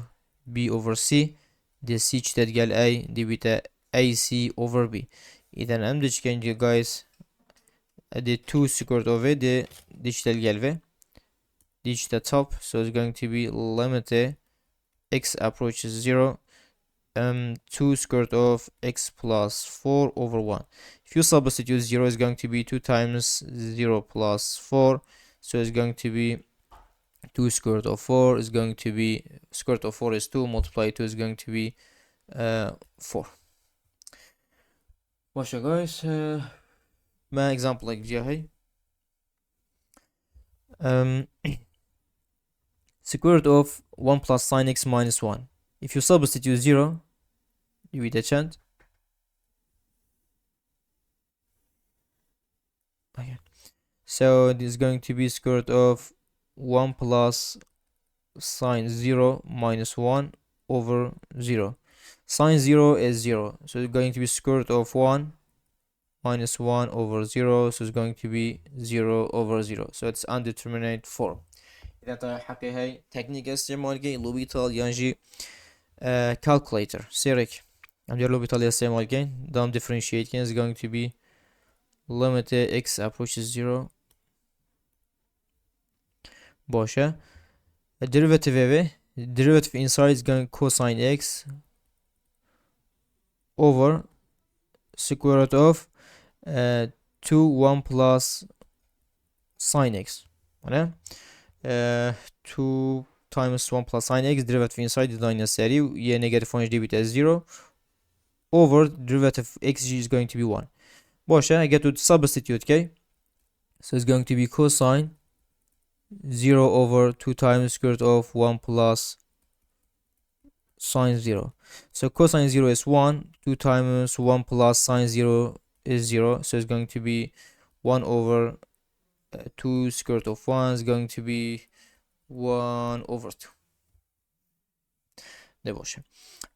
b over c دي c تتقال a دي بيتا ac over b. إذن امدش كنجي guys دي 2 square root of دي تتقال v دي the top. So it's going to be limit x approaches 0 2 square root of x plus 4 over 1. If you substitute 0 is going to be 2 times 0 plus 4. So it's going to be 2 square root of 4 is going to be square root of 4 is 2 multiply 2 is going to be 4. Watch guys. My example like جاهي square root of 1 plus sine x minus 1. If you substitute 0 you will chant. Okay. So this is going to be square root of 1 plus sine 0 minus 1 over 0. Sine 0 is 0. So it's going to be square root of 1 minus 1 over 0. So it's going to be 0 over 0. So it's undeterminate form. إذا حكي هاي تكنيك استعمال جاي L'Hopital ينجي calculator سيرك عم L'Hopital استعمال جاي دام differentiate is going to be limit x approaches 0 باشه. derivative derivative inside is going cosine x over square root of 2 1 plus sine x. Right? 2 times 1 plus sine x, derivative inside the line سري y negative 1 debit as 0 over derivative xg is going to be 1. Boş, I get to substitute, okay? So it's going to be cosine 0 over 2 times square root of 1 plus sine 0. So cosine 0 is 1, 2 times 1 plus sine 0 is 0. So it's going to be 1 over 2 square root of 1 is going to be 1 over 2. ده باشه.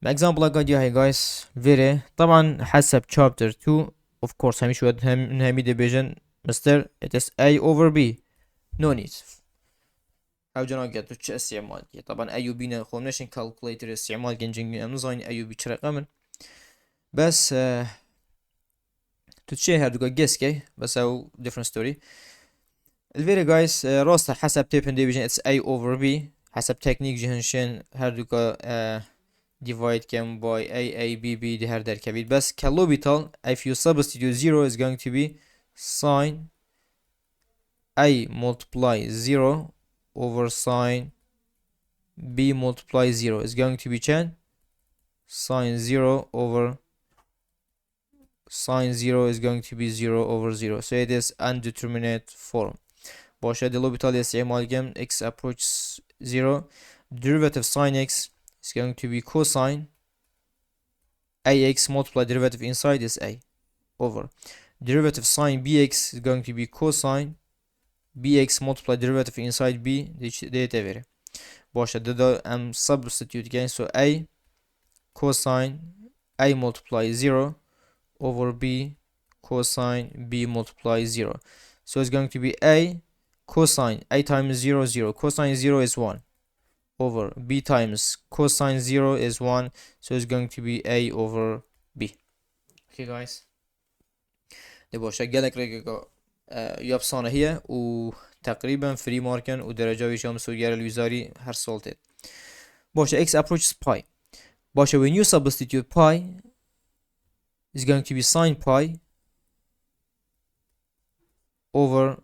example قاعد هاي guys very طبعا حسب chapter 2 of course هميش ود همي division مستر it is a over b no need. او جنا قد تش استعمال طبعا a و b نخوم نشين calculator استعمال جنجين امزاين a و b چرا قمن بس تتشي هردوكا guess كي بس او different story. الفيري guys راست حسب تيبن division it's a over b حسب تكنيك جهنشين هردوكا divide كم by a b b دي هر در كبير بس كالوبيتال if you substitute 0 is going to be sine a multiply 0 over sine b multiply 0 is going to be چند sine 0 over sine 0 is going to be 0 over 0 so it is undeterminate form. باشه دلوبيتال استعمال كم x approaches 0 derivative sine x is going to be cosine ax multiply derivative inside is a over derivative sine bx is going to be cosine bx multiply derivative inside b data veri. باشه ده am substitute again so a cosine a multiply 0 over b cosine b multiply 0 so it's going to be a cosine a times 0 0 cosine 0 is 1 over b times cosine 0 is 1 so it's going to be a over b. Okay guys ده باشه قالك رقيقة يابسانة هي وتقريبا فري ماركن ودرجة ويشام سوير الوزاري هر سولتت باشه x approaches pi باشه when you substitute pi is going to be sine pi over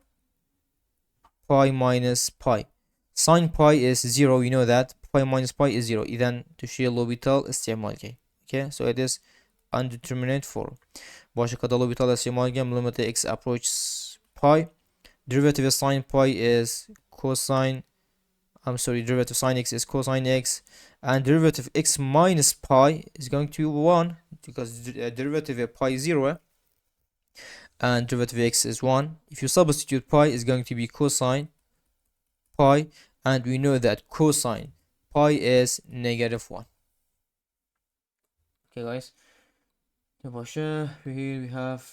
pi minus pi. Sine pi is 0, you know that. Pi minus pi is 0. إذن تشيل لوبيتال استعمال كي. Okay, so it is undeterminate form. باشه كده لوبيتال استعمال كي limit x approaches pi. Derivative of sine pi is cosine. I'm sorry, derivative sine x is cosine x, and derivative x minus pi is going to be 1 because derivative of pi is 0, and derivative of x is 1. If you substitute pi, is going to be cosine pi, and we know that cosine pi is negative 1. Okay guys, here we have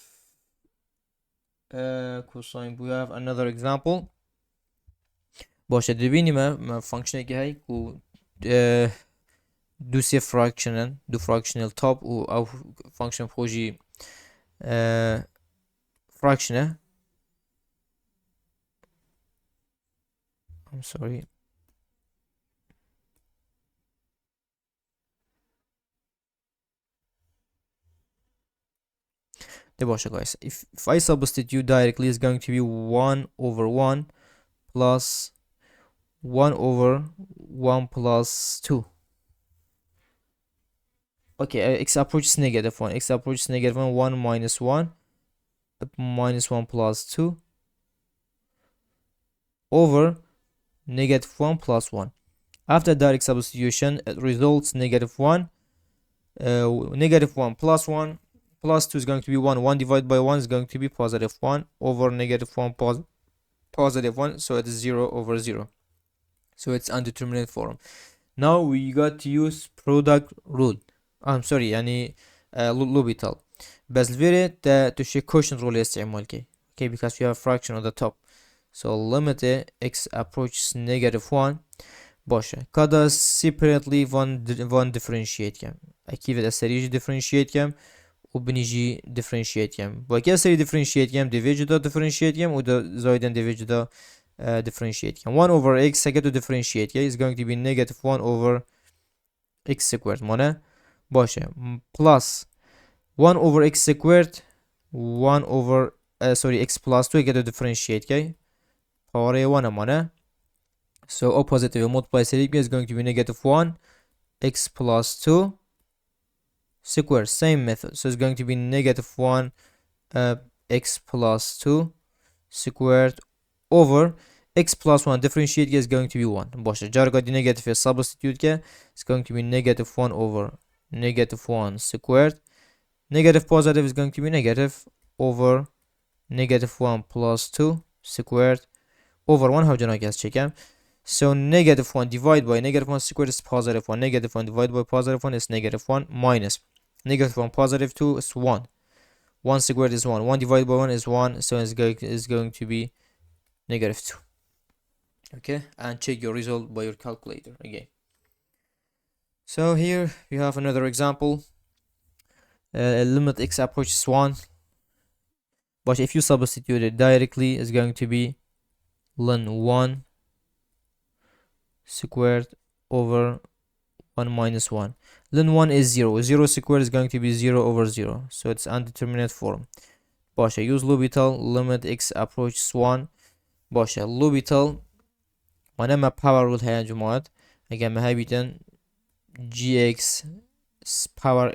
cosine. We have another example. باشه دبینی ما فانکشنی که هی کو دو سه فراکشنال تاپ او فانکشن خوشی فراکشنه I'm sorry ده باشه guys if I substitute directly it's going to be 1 over 1 plus 1 over 1 plus 2. Okay, x approaches negative 1. X approaches negative 1. 1 minus 1. Minus 1 plus 2. Over negative 1 plus 1. After direct substitution, it results negative 1. Negative 1 plus 1 plus 2 is going to be 1. 1 divided by 1 is going to be positive 1 over negative 1 positive 1. So it is 0 over 0. So it's undeterminate form. Now we got to use product rule. I'm sorry يعني لوبيتال بس الفيري تشي quotient rule استعمال كي okay because we have fraction on the top so limit x approaches negative 1 باشه كذا separately one differentiate كم أكيد السريج differentiate كم وبنيجي differentiate كم وكذا سري differentiate كم division differentiate كم وده زايدن division differentiate 1 over x I get to differentiate is going to be negative 1 over x squared مانه باشه plus 1 over x squared 1 over sorry x plus 2 get to differentiate okay power a1 amana. So opposite of multiply is going to be negative 1 x plus 2 square, same method. So it's going to be negative 1 x plus 2 squared over x plus 1 differentiate is going to be 1. Boşa jarga di negative substitute ke it's going to be negative 1 over negative 1 squared. Negative positive is going to be negative over negative 1 plus 2 squared over 1 how can çekem. So negative 1 divided by negative 1 squared is positive 1. Negative 1 divided by positive 1 is negative 1 minus negative 1 positive 2 is 1. 1 squared is 1. 1 divided by 1 is 1. So it's going to be negative 2. Okay, and check your result by your calculator again. So here we have another example. Limit x approaches 1. But if you substitute it directly, it's going to be ln 1 squared over 1 minus 1. Ln 1 is 0. 0 squared is going to be 0 over 0. So it's undeterminate form. Başa use L'Hopital limit x approaches 1. Başa L'Hopital mana ما power will هي جماعات again ما هي gx power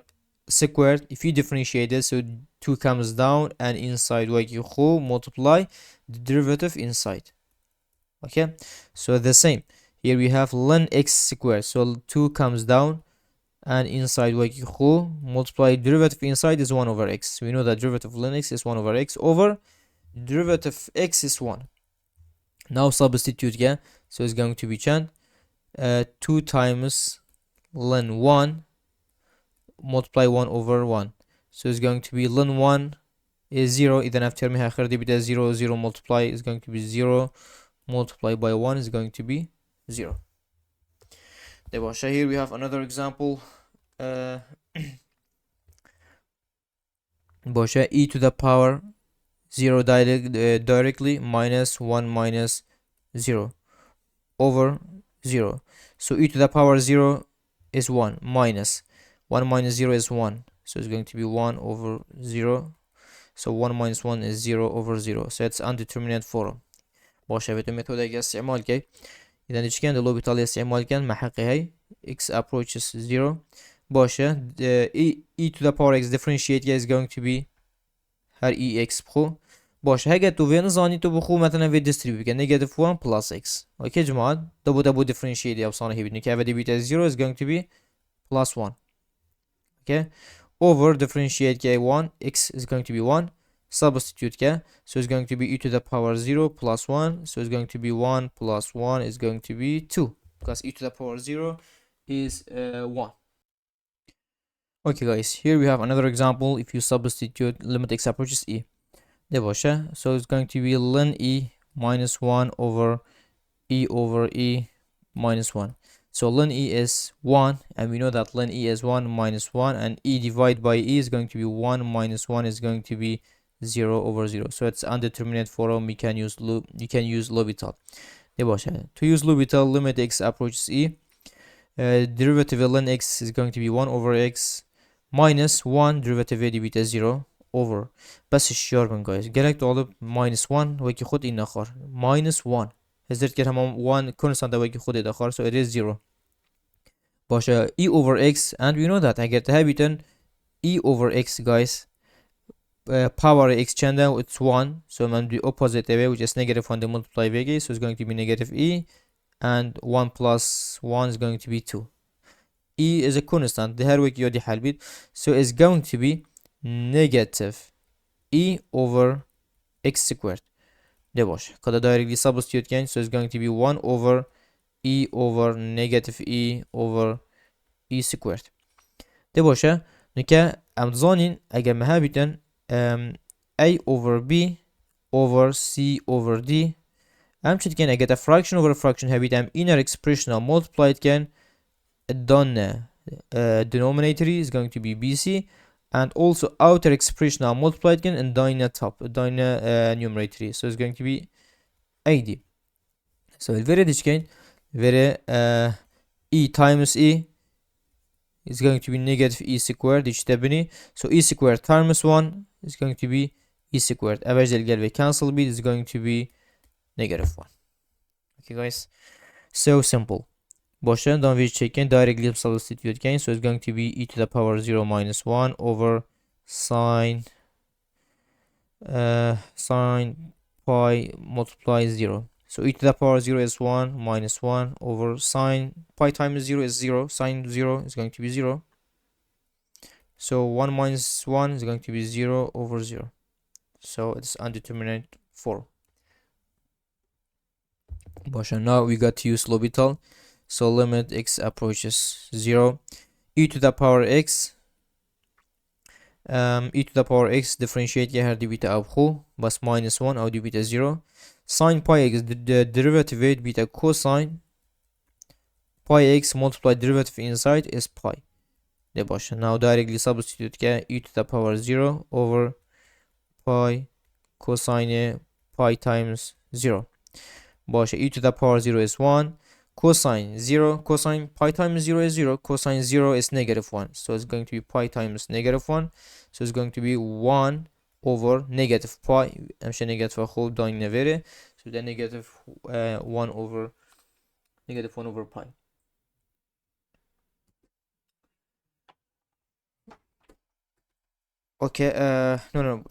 squared. If you differentiate it, so 2 comes down and inside ويكي multiply the derivative inside. Okay, so the same here we have ln x squared, so 2 comes down and inside ويكي multiply derivative inside is 1 over x. We know that derivative of ln x is 1 over x over derivative x is 1. Now substitute again, so it's going to be 2 times ln 1 multiply 1 over 1. So it's going to be ln 1 is 0. Then after me آخر دي بدأ 0 0 multiply is going to be 0 multiplied by 1 is going to be 0. Here we have another example. E to the power 0 directly minus 1 minus 0 over 0. So e to the power 0 is 1 minus 1 minus 0 is 1. So it's going to be 1 over 0. So 1 minus 1 is 0 over 0. So it's undeterminate form. باشه بهتون متد اگه استعمال کی اذا نشكن L'Hopital استعمال کن محقق هی x approaches 0 باشه e to the power x differentiate is going to be her ex بخو باشه هگه تو وین زانی تو بخو مثلا في distribute کن negative 1 plus x. اوكي جماعه دبو differentiate یا بصانه هی بدنی که اول دبیت 0 is going to be plus 1. Okay, over differentiate k 1 x is going to be 1. Substitute k, so it's going to be e to the power 0 plus 1. So it's going to be 1 plus 1 is going to be 2 because e to the power 0 is 1. Okay guys, here we have another example. If you substitute limit x approaches e so it's going to be ln e minus 1 over e minus 1. So ln e is 1 and we know that ln e is 1 minus 1 and e divided by e is going to be 1 minus 1 is going to be 0 over 0. So it's undeterminate form. You can use L'Hopital. To use L'Hopital, limit x approaches e. Derivative of ln x is going to be 1 over x minus 1 derivative of 0 over. بس الشيار من guys. Gerek طالب minus 1 وكي خود إن آخر minus 1. هزرت كده هم 1 constant وكي خود آخر so it is 0. باشه e over x and we know that اگر تهابيتن e over x guys power x chanda it's 1 so man the opposite way which is negative 1 multiply by so it's going to be negative e and 1 plus 1 is going to be 2. E is a constant the هر يودي حل بيت so it's going to be negative e over x squared. ده باشه كده directly substitute again so it's going to be 1 over e over negative e over e squared. ده باشه نکه امزانین اگر مهابیتن a over b over c over d همچنین که اگر fraction over fraction هبیتم inner expression multiplied can done denominator is going to be bc and also outer expression multiplied again and dyna numerator so it's going to be ad. So very this again very e times e is going to be negative e squared işte bini. So e squared times 1 is going to be e squared. Evvel gel ve cancel bit is going to be negative 1. Okay guys. So simple. Boşdan dan bir çeken directly substitute again. So it's going to be e to the power 0 minus 1 over sine sine pi multiply 0. So e to the power 0 is 1 minus 1 over sine pi times 0 is 0. Sine 0 is going to be 0. So 1 minus 1 is going to be 0 over 0. So it's undeterminate form. Now we got to use L'Hopital. So limit x approaches 0. E to the power x e to the power x differentiate her dbita abhu bas minus 1 or dbita 0. Sine pi x the derivative rate beta cosine pi x multiply derivative inside is pi. Now directly substitute e to the power 0 over pi cosine pi times 0. E to the power 0 is 1. Cosine 0, cosine pi times 0 is 0, cosine 0 is negative 1. So it's going to be pi times negative 1. So it's going to be 1 over negative pi. همشه negative خوب داین نوره. So the negative 1 over negative 1 over pi. Okay, no.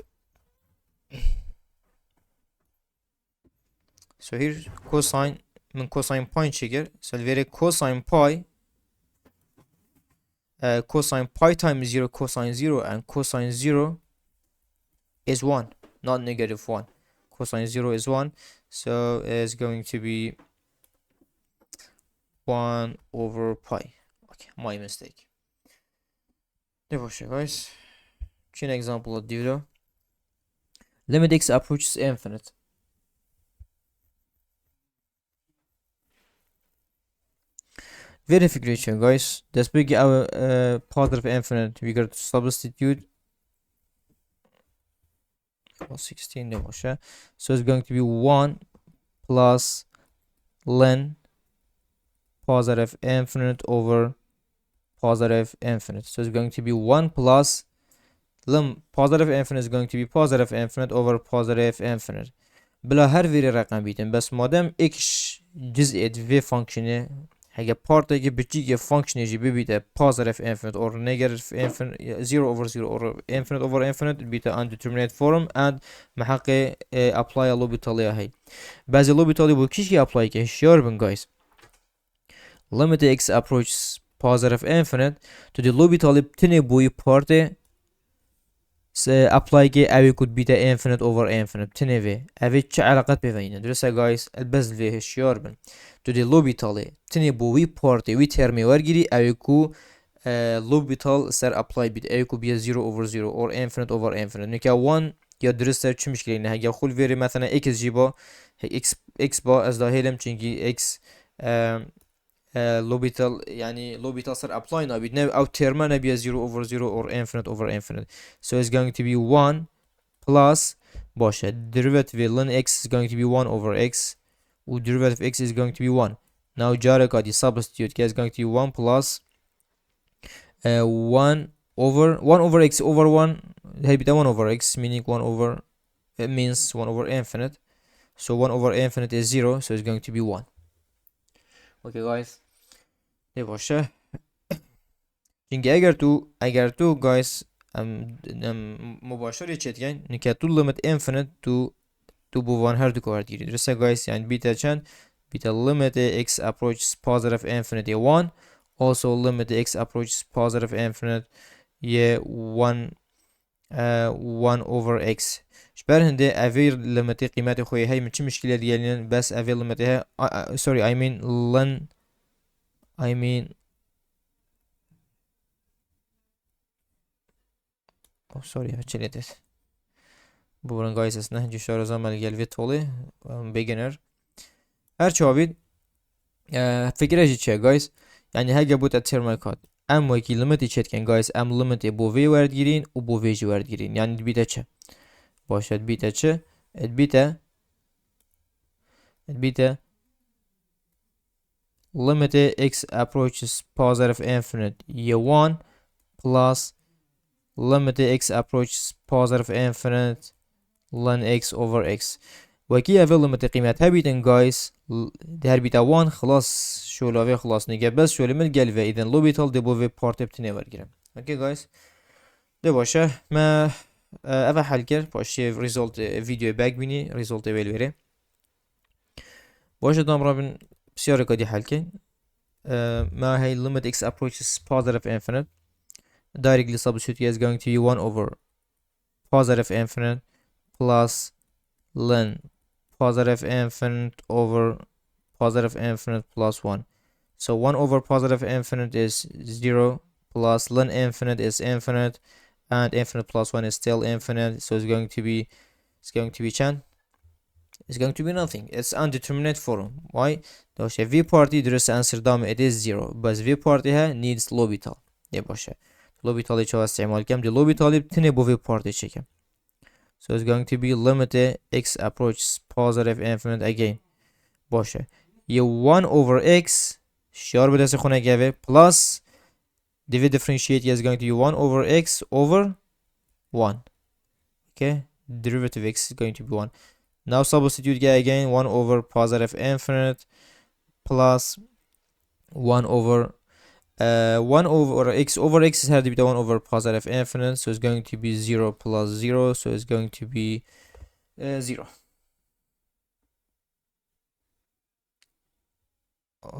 So here cosine من cosine pi çeker. So veri cosine pi cosine pi times 0 cosine 0 and cosine 0 is 1, not negative 1. Cosine 0 is 1. So it's going to be 1 over pi. Okay, my mistake. Guys. An example of divido. Limit x approaches infinite. Verification, guys. Let's begin our part of infinite. We got to substitute 16 so it's going to be 1 plus ln positive infinite over positive infinite. So it's going to be 1 plus ln positive infinite is going to be positive infinite over positive infinite. بلا هر ویری رقم بیتیم بس مادم اکش جزئیت وی فانکشنه هگه پارت اگه بچی فانکشنه جی ببیته positive infinite or negative infinite 0 over 0 or infinite over infinite بیته undeterminate form and محق apply L'Hopital هی بعضی L'Hopital bu kişi apply که sure بن guys limit x approaches positive infinite to the L'Hopital tine boyu parti apply که اوی کد بیته infinite over infinite تنه وی اوی چه علاقت بینه درسته guys البز وی هشیار بن تو دی L'Hopital تنه بو وی پارتی وی ترمی ورگیری اوی کو L'Hopital سر apply بیت اوی کو بیه 0 over 0 or infinite over infinite نکه 1 یا درسته چه مشکلی نه هگه خول ویری مثلا x جیبا x با از داهلم چنگی x L'Hopital يعني L'Hopital سر apply نبيد أو term نبيه 0 over 0 or infinite over infinite. So it's going to be 1 plus باشه derivative ln x is going to be 1 over x و derivative x is going to be 1. Now جاره قادي substitute is going to be 1 plus 1 over x over 1 هي بيتا 1 over x meaning 1 over it means 1 over infinite. So 1 over infinite is 0 so it's going to be 1. Okay guys باشه çünkü eğer tu guys مباشر çetken نکه تو limit infinite to bu van her dikkat giriyor. Dirse guys yani bita çen bita limit x approaches positive infinity 1 also limit x approaches positive infinite ye 1 over x شبر هنده اویر لمتی قیمت خوی هی چه مشکلی دیگه بس اویر لمتی ها sorry I mean ln oh sorry çeledet bu buran guys esna هنجي شارو زمال gelvi toli beginner her çabit fikre çe guys yani هگه بود ترمال کات اما کی لیمیت چتکن guys ام لیمیت بو وی ورد گیرین و بو وی ورد گیرین yani بیته چه باشد بیته چه بیته limit x approaches positive infinite year 1 plus limit x approaches positive infinite ln x over x. وكي هذا limit قيمتها بيتن guys ده بيتا 1 خلاص شو لافي خلاص نيجي بس شو لمن قلبه إذا لو بيتال دبو في بارت بتني ورقرم. اوكي guys ده باشه ما اول حل کرد باشه ريزولت فيديو باك بینی ريزولت ویل بره باشه دام رابن بسیار کدی حل کرد ما هي limit x approaches positive infinite directly substitute is going to be 1 over positive infinite plus ln positive infinite over positive infinite plus 1. So 1 over positive infinite is 0 plus ln infinite is infinite and infinite plus 1 is still infinite, so it's going to be chan, it's going to be nothing. It's undeterminate form. Why? Because v party درست answer دام it is 0 بس v party ها needs lobital باشه lobital چه استعمال کم دی lobital بتنه بو v party چکم. So it's going to be limit x approaches positive infinite again باشه یه 1 over x شیار به دست خونه گوه plus the differentiate is going to be 1 over x over 1. Okay, derivative x is going to be 1. Now substitute again 1 over positive infinite plus 1 over 1 over x is had to be the 1 over positive infinite, so it's going to be 0 plus 0, so it's going to be 0.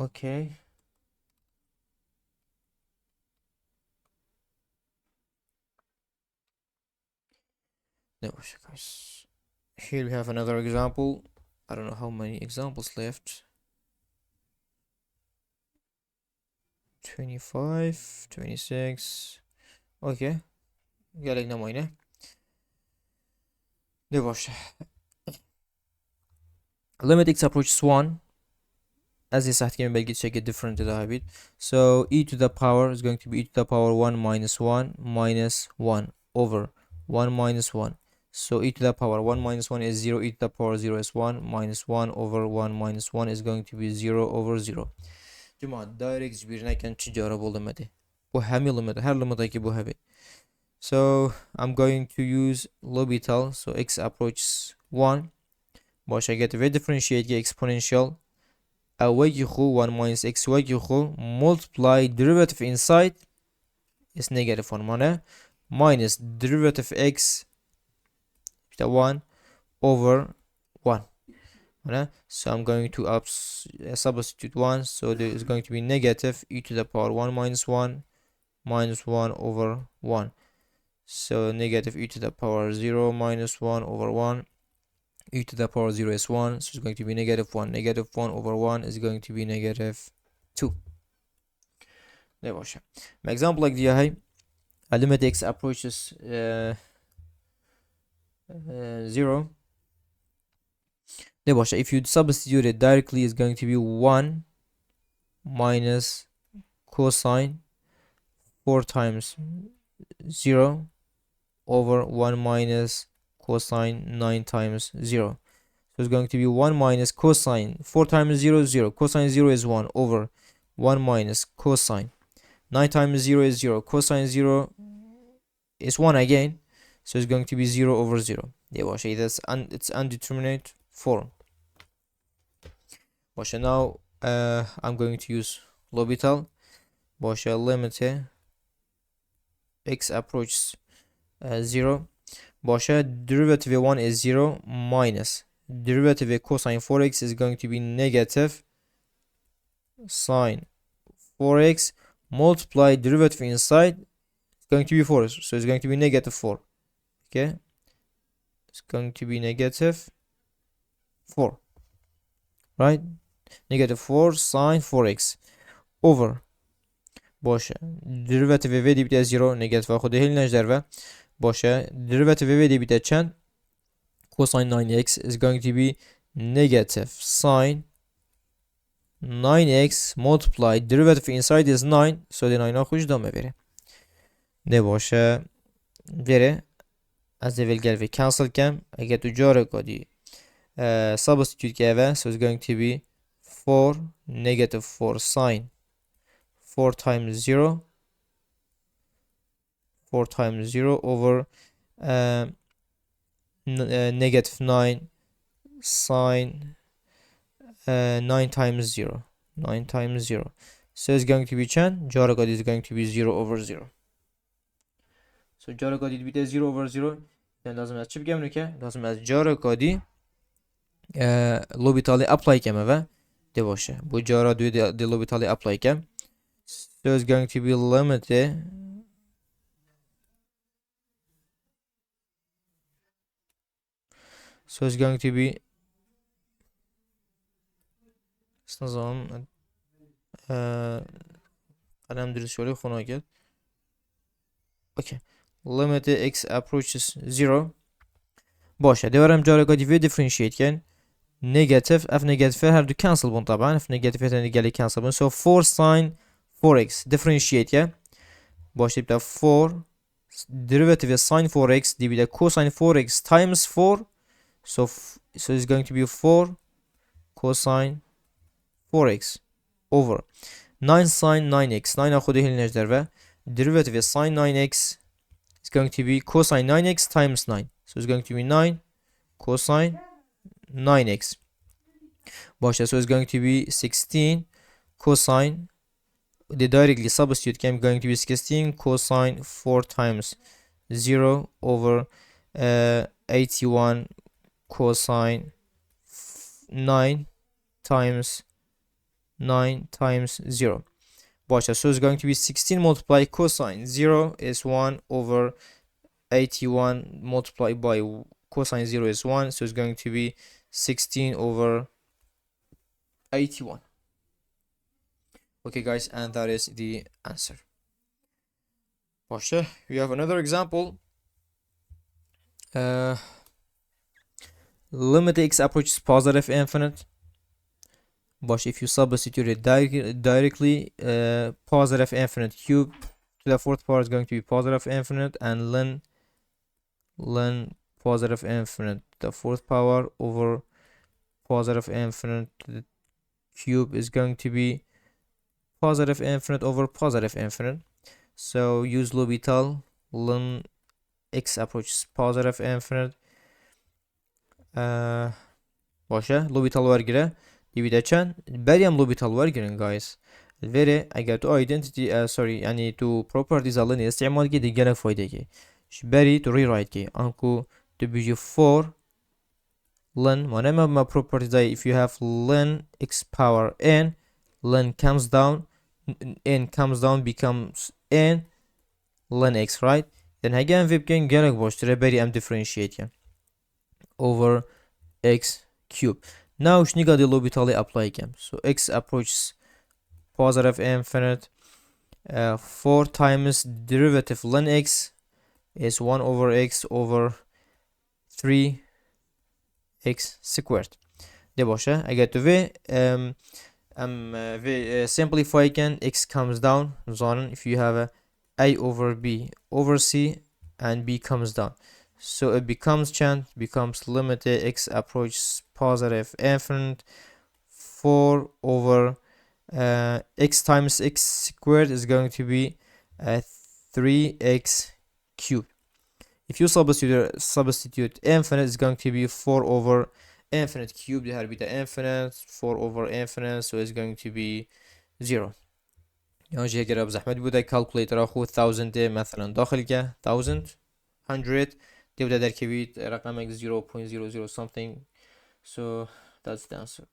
Okay. No, guys. Here we have another example. I don't know how many examples left. 25, 26. Okay. Gelek namayne. Ne boş. Limit x approaches 1. As is saht kemi belki check it different daha bit. So e to the power is going to be e to the power 1 minus 1 minus 1 over 1 minus 1. So e to the power 1 minus 1 is 0, e to the power 0 is 1, minus 1 over 1 minus 1 is going to be 0 over 0. Cuma direct birine çi cevap olamadı. Bu hem limit, her limit'taki bu heavy. So I'm going to use L'Hopital, so x approaches 1. Başa get ve differentiate exponential. Away 1 minus x multiply derivative inside is negative 1 minus derivative x 1 over 1. So I'm going to substitute 1, so there is going to be negative e to the power 1 minus 1 minus 1 over 1. So negative e to the power 0 minus 1 over 1. E to the power 0 is 1, so it's going to be negative 1. Negative 1 over 1 is going to be negative 2. Ne boş. My example like the limit x approaches 0. Ne boş. If you substitute it directly, it's going to be 1 minus cosine 4 times 0 over 1 minus cosine 9 times 0. So it's going to be 1 minus cosine 4 times 0 0. Cosine 0 is 1 over 1 minus cosine 9 times 0 is 0. Cosine 0 is 1 again. So it's going to be 0 over 0. Yeah, it's undeterminate form. Now I'm going to use L'Hopital. Limit x approaches 0. Derivative 1 is 0 minus derivative cosine 4x is going to be negative sine 4x multiply derivative inside it's going to be 4, so it's going to be negative 4. Okay, it's going to be negative 4, right? Negative 4 sine 4x over derivative v دیبیده 0 negative خود هیل نجدر و derivative v دیبیده چند cosine 9x is going to be negative sine 9x multiply derivative inside is 9, so the 9 خوش دامه بره ne باشه بره از اول گل cancel کم اگه تو جاره کدی substitute که so it's going to be 4 negative 4 sine 4 times 0 4 times 0 over negative 9 sine 9 times 0 9 times 0. So it's going to be chan جارو قد is going to be 0 over 0. So جارو قد بیده 0 over 0. Yani lazım از چی بگم که لازم از جارو قدی لوبیتالی اپلای کم و ده باشه bu جارو دوی ده لوبیتالی اپلای کم. So it's going to be limited so it's going to be نظام قلم درست شوری خونه کرد. Okay. Limit x approaches 0 باشه دورم جارو قدی وی differentiate کن negative f negative her do cancel بون طبعا f negative هتني قالي cancel بون so 4 sin 4x differentiate كن باشه يبقى 4 derivative sin 4x دي بيبقى cosine 4x times 4 so it's going to be 4 cosine 4x over 9 sin 9x 9 اخده هل نجدر و derivative sin 9x is going to be cosine 9x times 9 so it's going to be 9 cosine 9x باشه so it's going to be 16 cosine the directly substitute came going to be 16 cosine 4 times 0 over 81 cosine 9 times 9 times 0 باشه so it's going to be 16 multiplied cosine 0 is 1 over 81 multiplied by cosine 0 is 1 so it's going to be 16 over 81. Okay guys, and that is the answer. Pasha, we have another example. Limit x approaches positive infinite. But if you substitute it directly, positive infinite cube to the fourth power is going to be positive infinite, and ln positive infinite the fourth power over positive infinite to the cube is going to be positive infinite over positive infinite. So use L'Hopital ln x approaches positive infinite. باشه L'Hopital var gire dividə çən بریم L'Hopital var girin guys. Veri اگر تو identity sorry yani تو properties alın استعمال کی دیگر فایده کی بری تو rewrite کی انکو تو بیجی 4 ln whenever my properties if you have ln x power n ln comes down n comes down becomes n ln x right then again vipken gerek boştur beri am differentiate over x cube. Now شنو قاعد L'Hopital apply كم so x approaches positive infinite 4 times derivative ln x is 1 over x over 3 x squared ده باشه اگر تو we simplify can x comes down زانن if you have a over b over c and b comes down so it becomes limited x approaches positive infinite 4 over x times x squared is going to be 3x cubed. If you substitute infinite is going to be 4 over infinite cubed here be the infinite 4 over infinite so it's going to be 0. يعني جي قرب زحمة بودا calculator أخو 1000 مثلا داخل كه 1000 100 تبدأ در كبيت رقمك 0.00 something so that's the answer.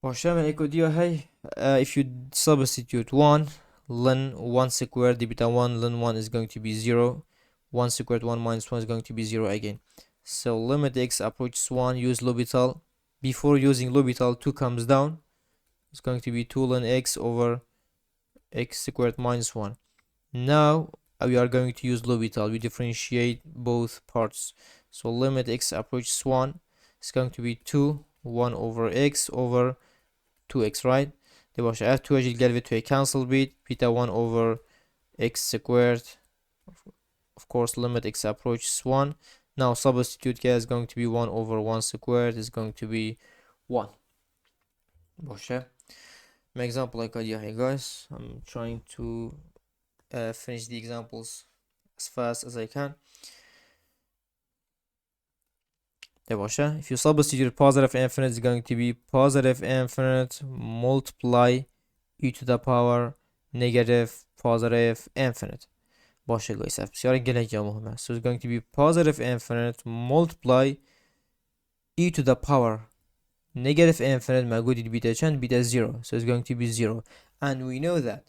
باشه من ايكو ديو هاي if you substitute 1 ln 1 squared debita 1 ln 1 is going to be 0 1 squared 1 minus 1 is going to be 0 again so limit x approaches 1 use L'Hopital before using L'Hopital 2 comes down it's going to be 2 ln x over x squared minus 1 now we are going to use L'Hopital we differentiate both parts so limit x approaches 1 it's going to be 2 1 over x over 2x right ده باشه از 2 اجل قلبي 2 cancel beta 1 over x squared of course limit x approaches 1 now substitute is going to be 1 over 1 squared is going to be 1 باشه my example like idea here guys. I'm trying to finish the examples as fast as I can. باشه if you substitute positive infinite is going to be positive infinite multiply e to the power negative positive infinite. باشه guys بسیار گلگی مهمه. So it's going to be positive infinite multiply e to the power negative infinite موجود بيتا چند بيتا 0. So it's going to be 0 and we know that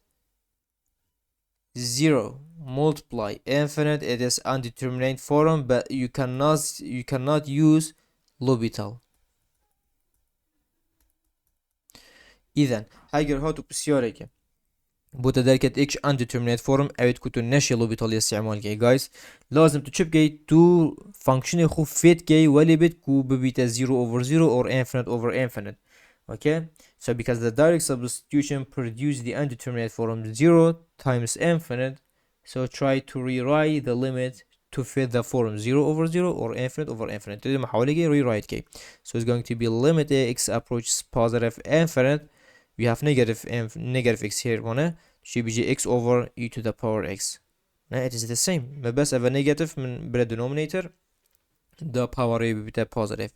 0 multiply infinite it is undeterminate form but you cannot use L'Hopital. إذا هاجر هاتو بسيارة كي بوتا دركت إكش undeterminate form أويت كتو نشي L'Hopital استعمال كي guys لازم تشوف كي تو function خو فيت كي ولي بيت كو ببيتا 0 over 0 or infinite over infinite. Okay, so because the direct substitution produced the undeterminate form 0 times infinite, so try to rewrite the limit to fit the form 0 over 0 or infinite over infinite. Rewrite k. So it's going to be limit x approaches positive infinite. We have negative x here. Should be x over e to the power x. Now it is the same. But best of a negative من denominator, the power a be positive.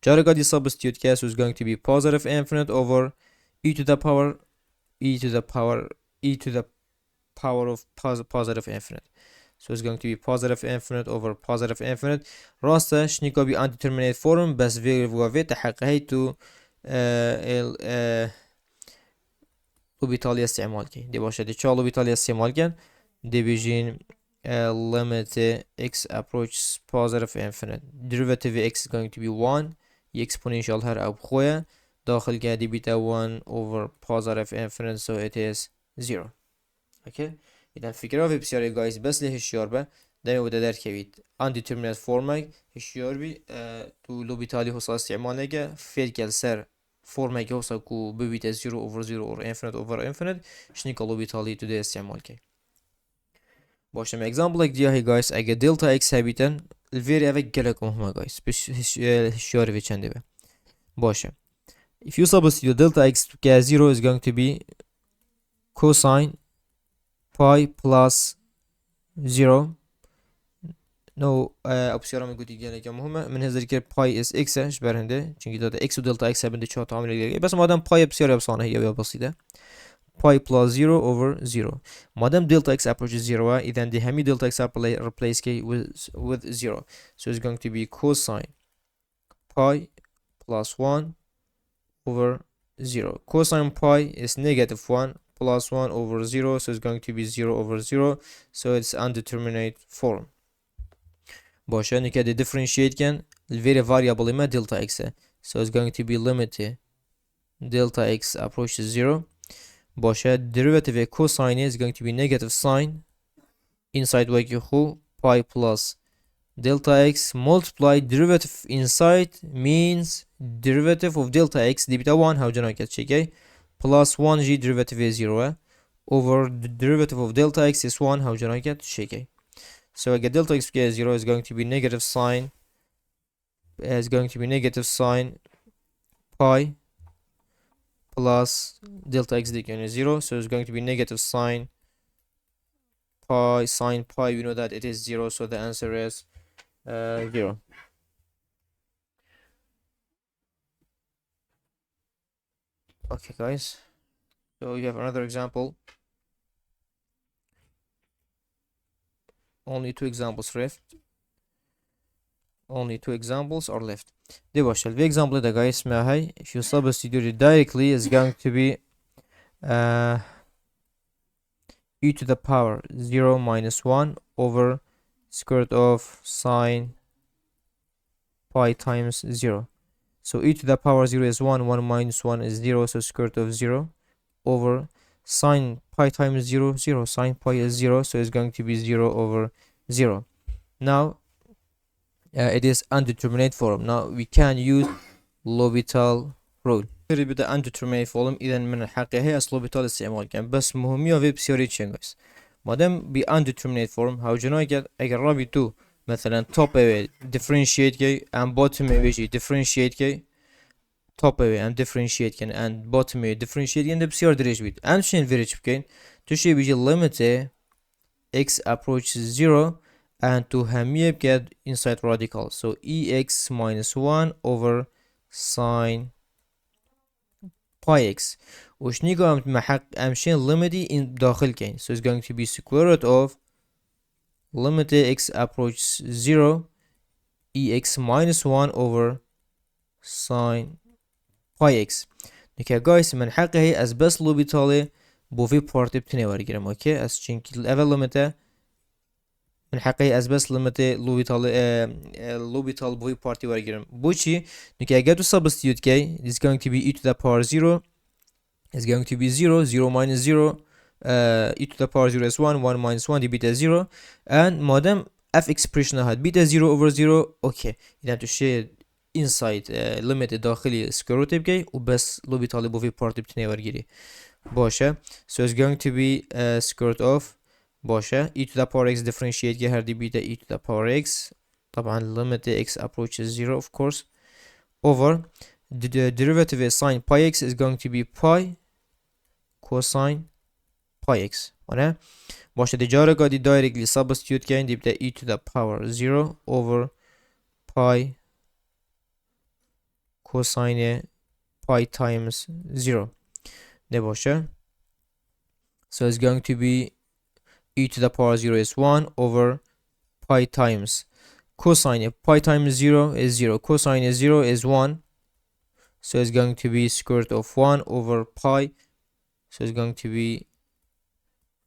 Jaragadi substitute case is going to be positive infinite over e to the power of positive infinite. So it's going to be positive infinite over positive infinite. راسته شنيكو بي undeterminate form بس في تحققه تو L'Hopital استعمال كي دي باشه دي چالو L'Hopital استعمال كن دي بيجين limit x approaches positive infinite. Derivative x is going to be 1 exponential هر أو بخويا داخل قاعد بيتا 1 over positive infinite so it is 0. Okay. إذا فكرة في بسيارة guys بس له هشيار به دمي وده در كويت undeterminate form هشيار بي تو L'Hopital هوصا استعمال نگه فيل كال سر form هوصا كو ببيتا 0 over 0 or infinite over infinite شنيك L'Hopital تو ده استعمال كي باشه ما example like ديا هي guys اگه delta x هبيتن الفيري اوه گلك مهمه guys بش هشيار في چنده به باشه if you substitute delta x to 0 is going to be cosine pi plus 0 no opsiyonu mu gudi gene مهمه من هذا الكير pi is x ايش برهنده çünkü ده x و delta x بنده چهار تعامل gerekiyor بس madem pi opsiyonu yapsana هي بسيطه pi plus 0 over 0 madem delta x approaches 0 then the hemi delta x replace k with 0 so it's going to be cosine pi plus 1 over 0 cosine pi is negative 1 plus 1 over 0 so it's going to be 0 over 0 so it's undeterminate form باشه نكاد differentiate كان الفيري variable ما delta x so it's going to be limit delta x approaches 0 باشه derivative cosine is going to be negative sign inside وكيخو pi plus delta x multiply derivative inside means derivative of delta x دي بتا 1 هاو جنا كات شيء plus 1 g derivative is 0 over the derivative of delta x is 1 هاو جنا كات شيء so again delta x is 0 is going to be negative sign pi plus delta x دي كان 0 so it's going to be negative sign pi we know that it is 0 so the answer is 0. Okay guys, so you have another example. Only two examples are left. دي باش the example ده guys ما هي if you substitute it directly is going to be e to the power 0 minus 1 over square root of sine pi times 0 so e to the power 0 is 1 1 minus 1 is 0 so square root of 0 over sine pi times 0 0 sine pi is 0 so it's going to be 0 over 0 now it is undeterminate form now we can use L'Hopital rule بده undeterminate form اذا من الحقيقه هي اصل L'Hopital استعمال كان بس مهميه في بسيوري تشينجز مادام ب undeterminate form هاو جنايك اگر رابي تو مثلا top differentiate كي and bottom differentiate كي top ام differentiate کن and bottom differentiate کن ده بسیار درش بید ام شین ویرچ بکن تو شی بیجی limit x approaches 0 and to همیه بکد inside radical so ex minus 1 over sine pi x وش نيجو ام محق امشين limit in داخل كين so it's going to be square root of limit x approaches 0 ex minus 1 over sine pi x نكا guys من حقه هي از بس لو بيطالي بو في بارت بتني ورگرم اوكي از چنك الاول limit من حقه از بس limit لو بيطال بو في بارتي ورگرم بوچي نكا اگر تو substitute كي is going to be e to the power 0 is going to be 0 0 minus 0 e to the power 0 is 1 1 minus 1 دي بيتا 0 and مادام f expression هاد بيتا 0 over 0 اوكي اذا تو شي inside limit داخلي square root بكي وبس لو بيطالبوا في part بتني ورگيري باشه so it's going to be square root of باشه e to the power x differentiate كي هردي بيتا e to the power x طبعا limit x approaches 0 of course over the derivative of sine pi x is going to be pi cosine pi x وانا باشه دي جاره قادي directly substitute كاين دي بتا e to the power 0 over pi cosine pi times 0 ده باشه so it's going to be e to the power 0 is 1 over pi times cosine pi times 0 is 0 cosine 0 is 1 so it's going to be square root of 1 over pi so it's going to be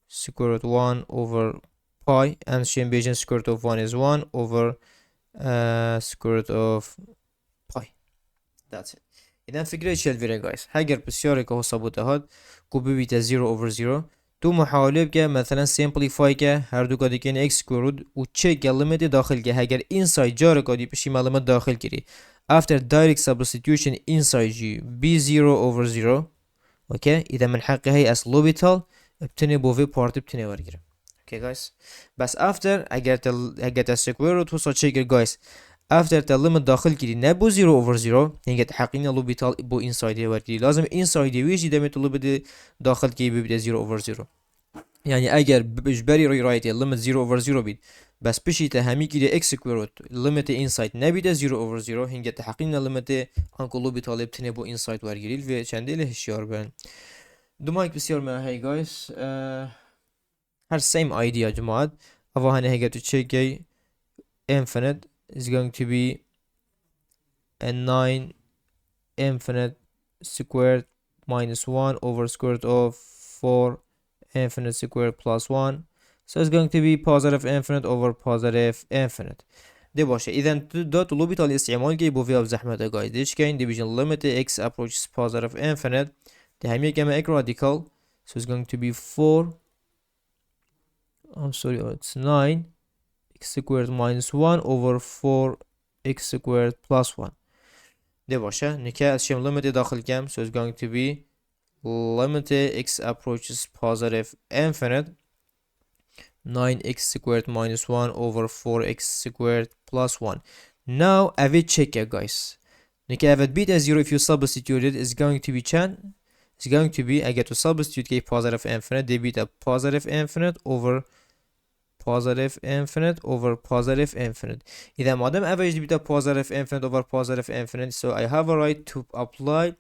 square root 1 over pi and Schimbasian square root of 1 is 1 over square root of pi that's it إذا فكرة شيل فيري guys هاجر بسيارك هو صابوت هاد كوبي بيتا 0 over 0 تو محاولة بك مثلا simplify که هر دو قادی کن x square root و چه limit داخل که هاگر inside جار قادی بشی معلومات داخل کری after direct substitution inside g b0 over 0 اوكي اذا من حقي هي as lobital بتني بوفي بارت بتني ورگیرم اوكي guys بس after اگر square root وصل چه guys after the limit داخل کری نه بو 0 over 0 هنگه تحقیقنا lobital بو inside ورگیری لازم inside ویجی دمت لو داخل کی ببیده 0 over 0 يعني اگر بجبری روی رایت limit 0 over 0 بید بس بشیته همی که x square root limit inside نبیده 0 over 0 هنگه تحقیقنا limit انکو لو طالب تنه بو inside ورگیریل و چنده له هشیار بن دومایک بسیار من هی guys هر same idea جماعت اوا هنه هنگه تو چه infinite is going to be a 9 infinite squared minus 1 over square root of 4 infinite squared plus 1 so it's going to be positive infinite over positive infinite دي باشه اذا ده طلوب ايطالي استعمال كي بو فيها بزحمة guys ديش كاين division limit x approaches positive infinite دي همية كما اك radical so it's going to be 4 I'm sorry it's 9 x squared minus 1 over 4 x squared plus 1 دي باشه نكا اشياء limit داخل كام so it's going to be limit x approaches positive infinite 9x squared minus 1 over 4x squared plus 1 now I will check guys نكا I will beat as 0 if you substitute it is going to be chan it's going to be I get to substitute k positive infinite they beat a positive infinite over positive infinite over positive infinite إذا مادام average بيتا positive infinite over positive infinite so I have a right to apply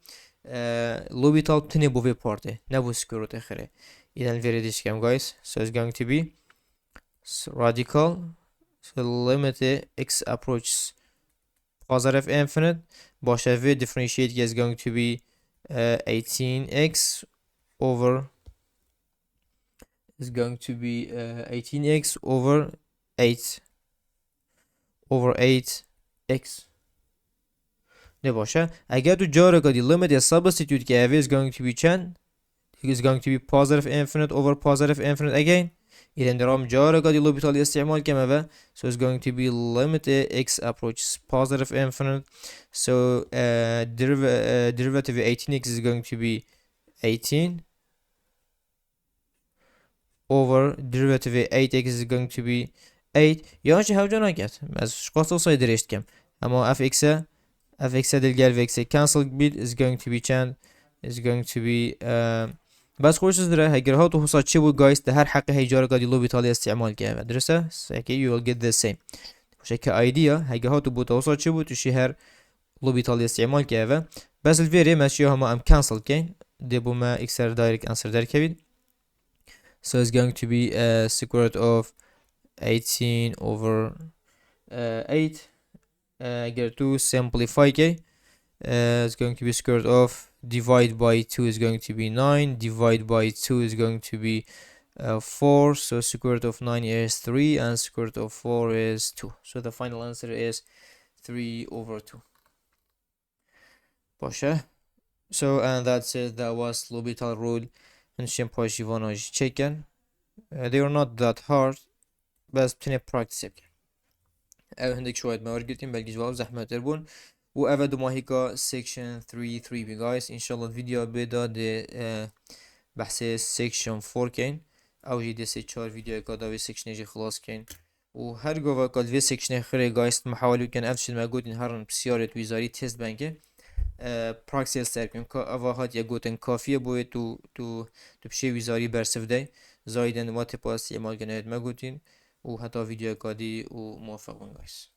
لوبيتال تني بوفي بارتي نبو سكرو تخري إذا فيريديش كام guys so it's going to be radical so limit x approaches positive infinite باشه في differentiate is going to be 18x over is going to be 18x over 8 over 8x نباشه اگر تو جا رو limit یا substitute که is going to be چند is going to be positive infinite over positive infinite again إذا درام جا رو لو بيطالي استعمال كما so it's going to be limit x approaches positive infinite so derivative 18x is going to be 18 over derivative 8x is going to be 8 يعني هاو جانا كات از شقاط وصاي دريشت كم اما fx اف اكس دل اكس cancel بید is going to be چند is going to be بس خوش داره هگر هاتو حسا چه بود guys ده هر حقی هیجار قادی لوب ایتالیا استعمال کرده درسته ساکی you will get the same وشه که idea هگر هاتو بود حسا چه بود توشی هر لوب ایتالیا استعمال کرده بس الفيري ماشي هما ام cancel كين دي بوما اكسر direct answer در كبيد so it's going to be square root of 18 over 8 get to simplify k it's going to be square root of divide by 2 is going to be 9 divide by 2 is going to be 4 so square root of 9 is 3 and square root of 4 is 2 so the final answer is 3 over 2 باشه so and that's it that was L'Hopital rule and Shimposh Ivanov chicken they were not that hard بس بتني practice او عندك شوية موارد قلتين بلقي جواب زحمة تربون و دو ماهيكا section 3 بي guys ان شاء الله الفيديو بيدا دي بحث section 4 كين او جي دي سي 4 فيديو كادا في section يجي خلاص كين وهر قوة كاد في section خيري guys محاولة كان افشل ما قلتين هرن بسيارة وزاري تيست بانكي پراکسیل سرکن که آواهات یا گوتن کافیه باید تو بشه ویزاری برسف دی زایدن ما تپاس استعمال کنید ما گوتین و حتی ویدیو کادی و موفق بون گایس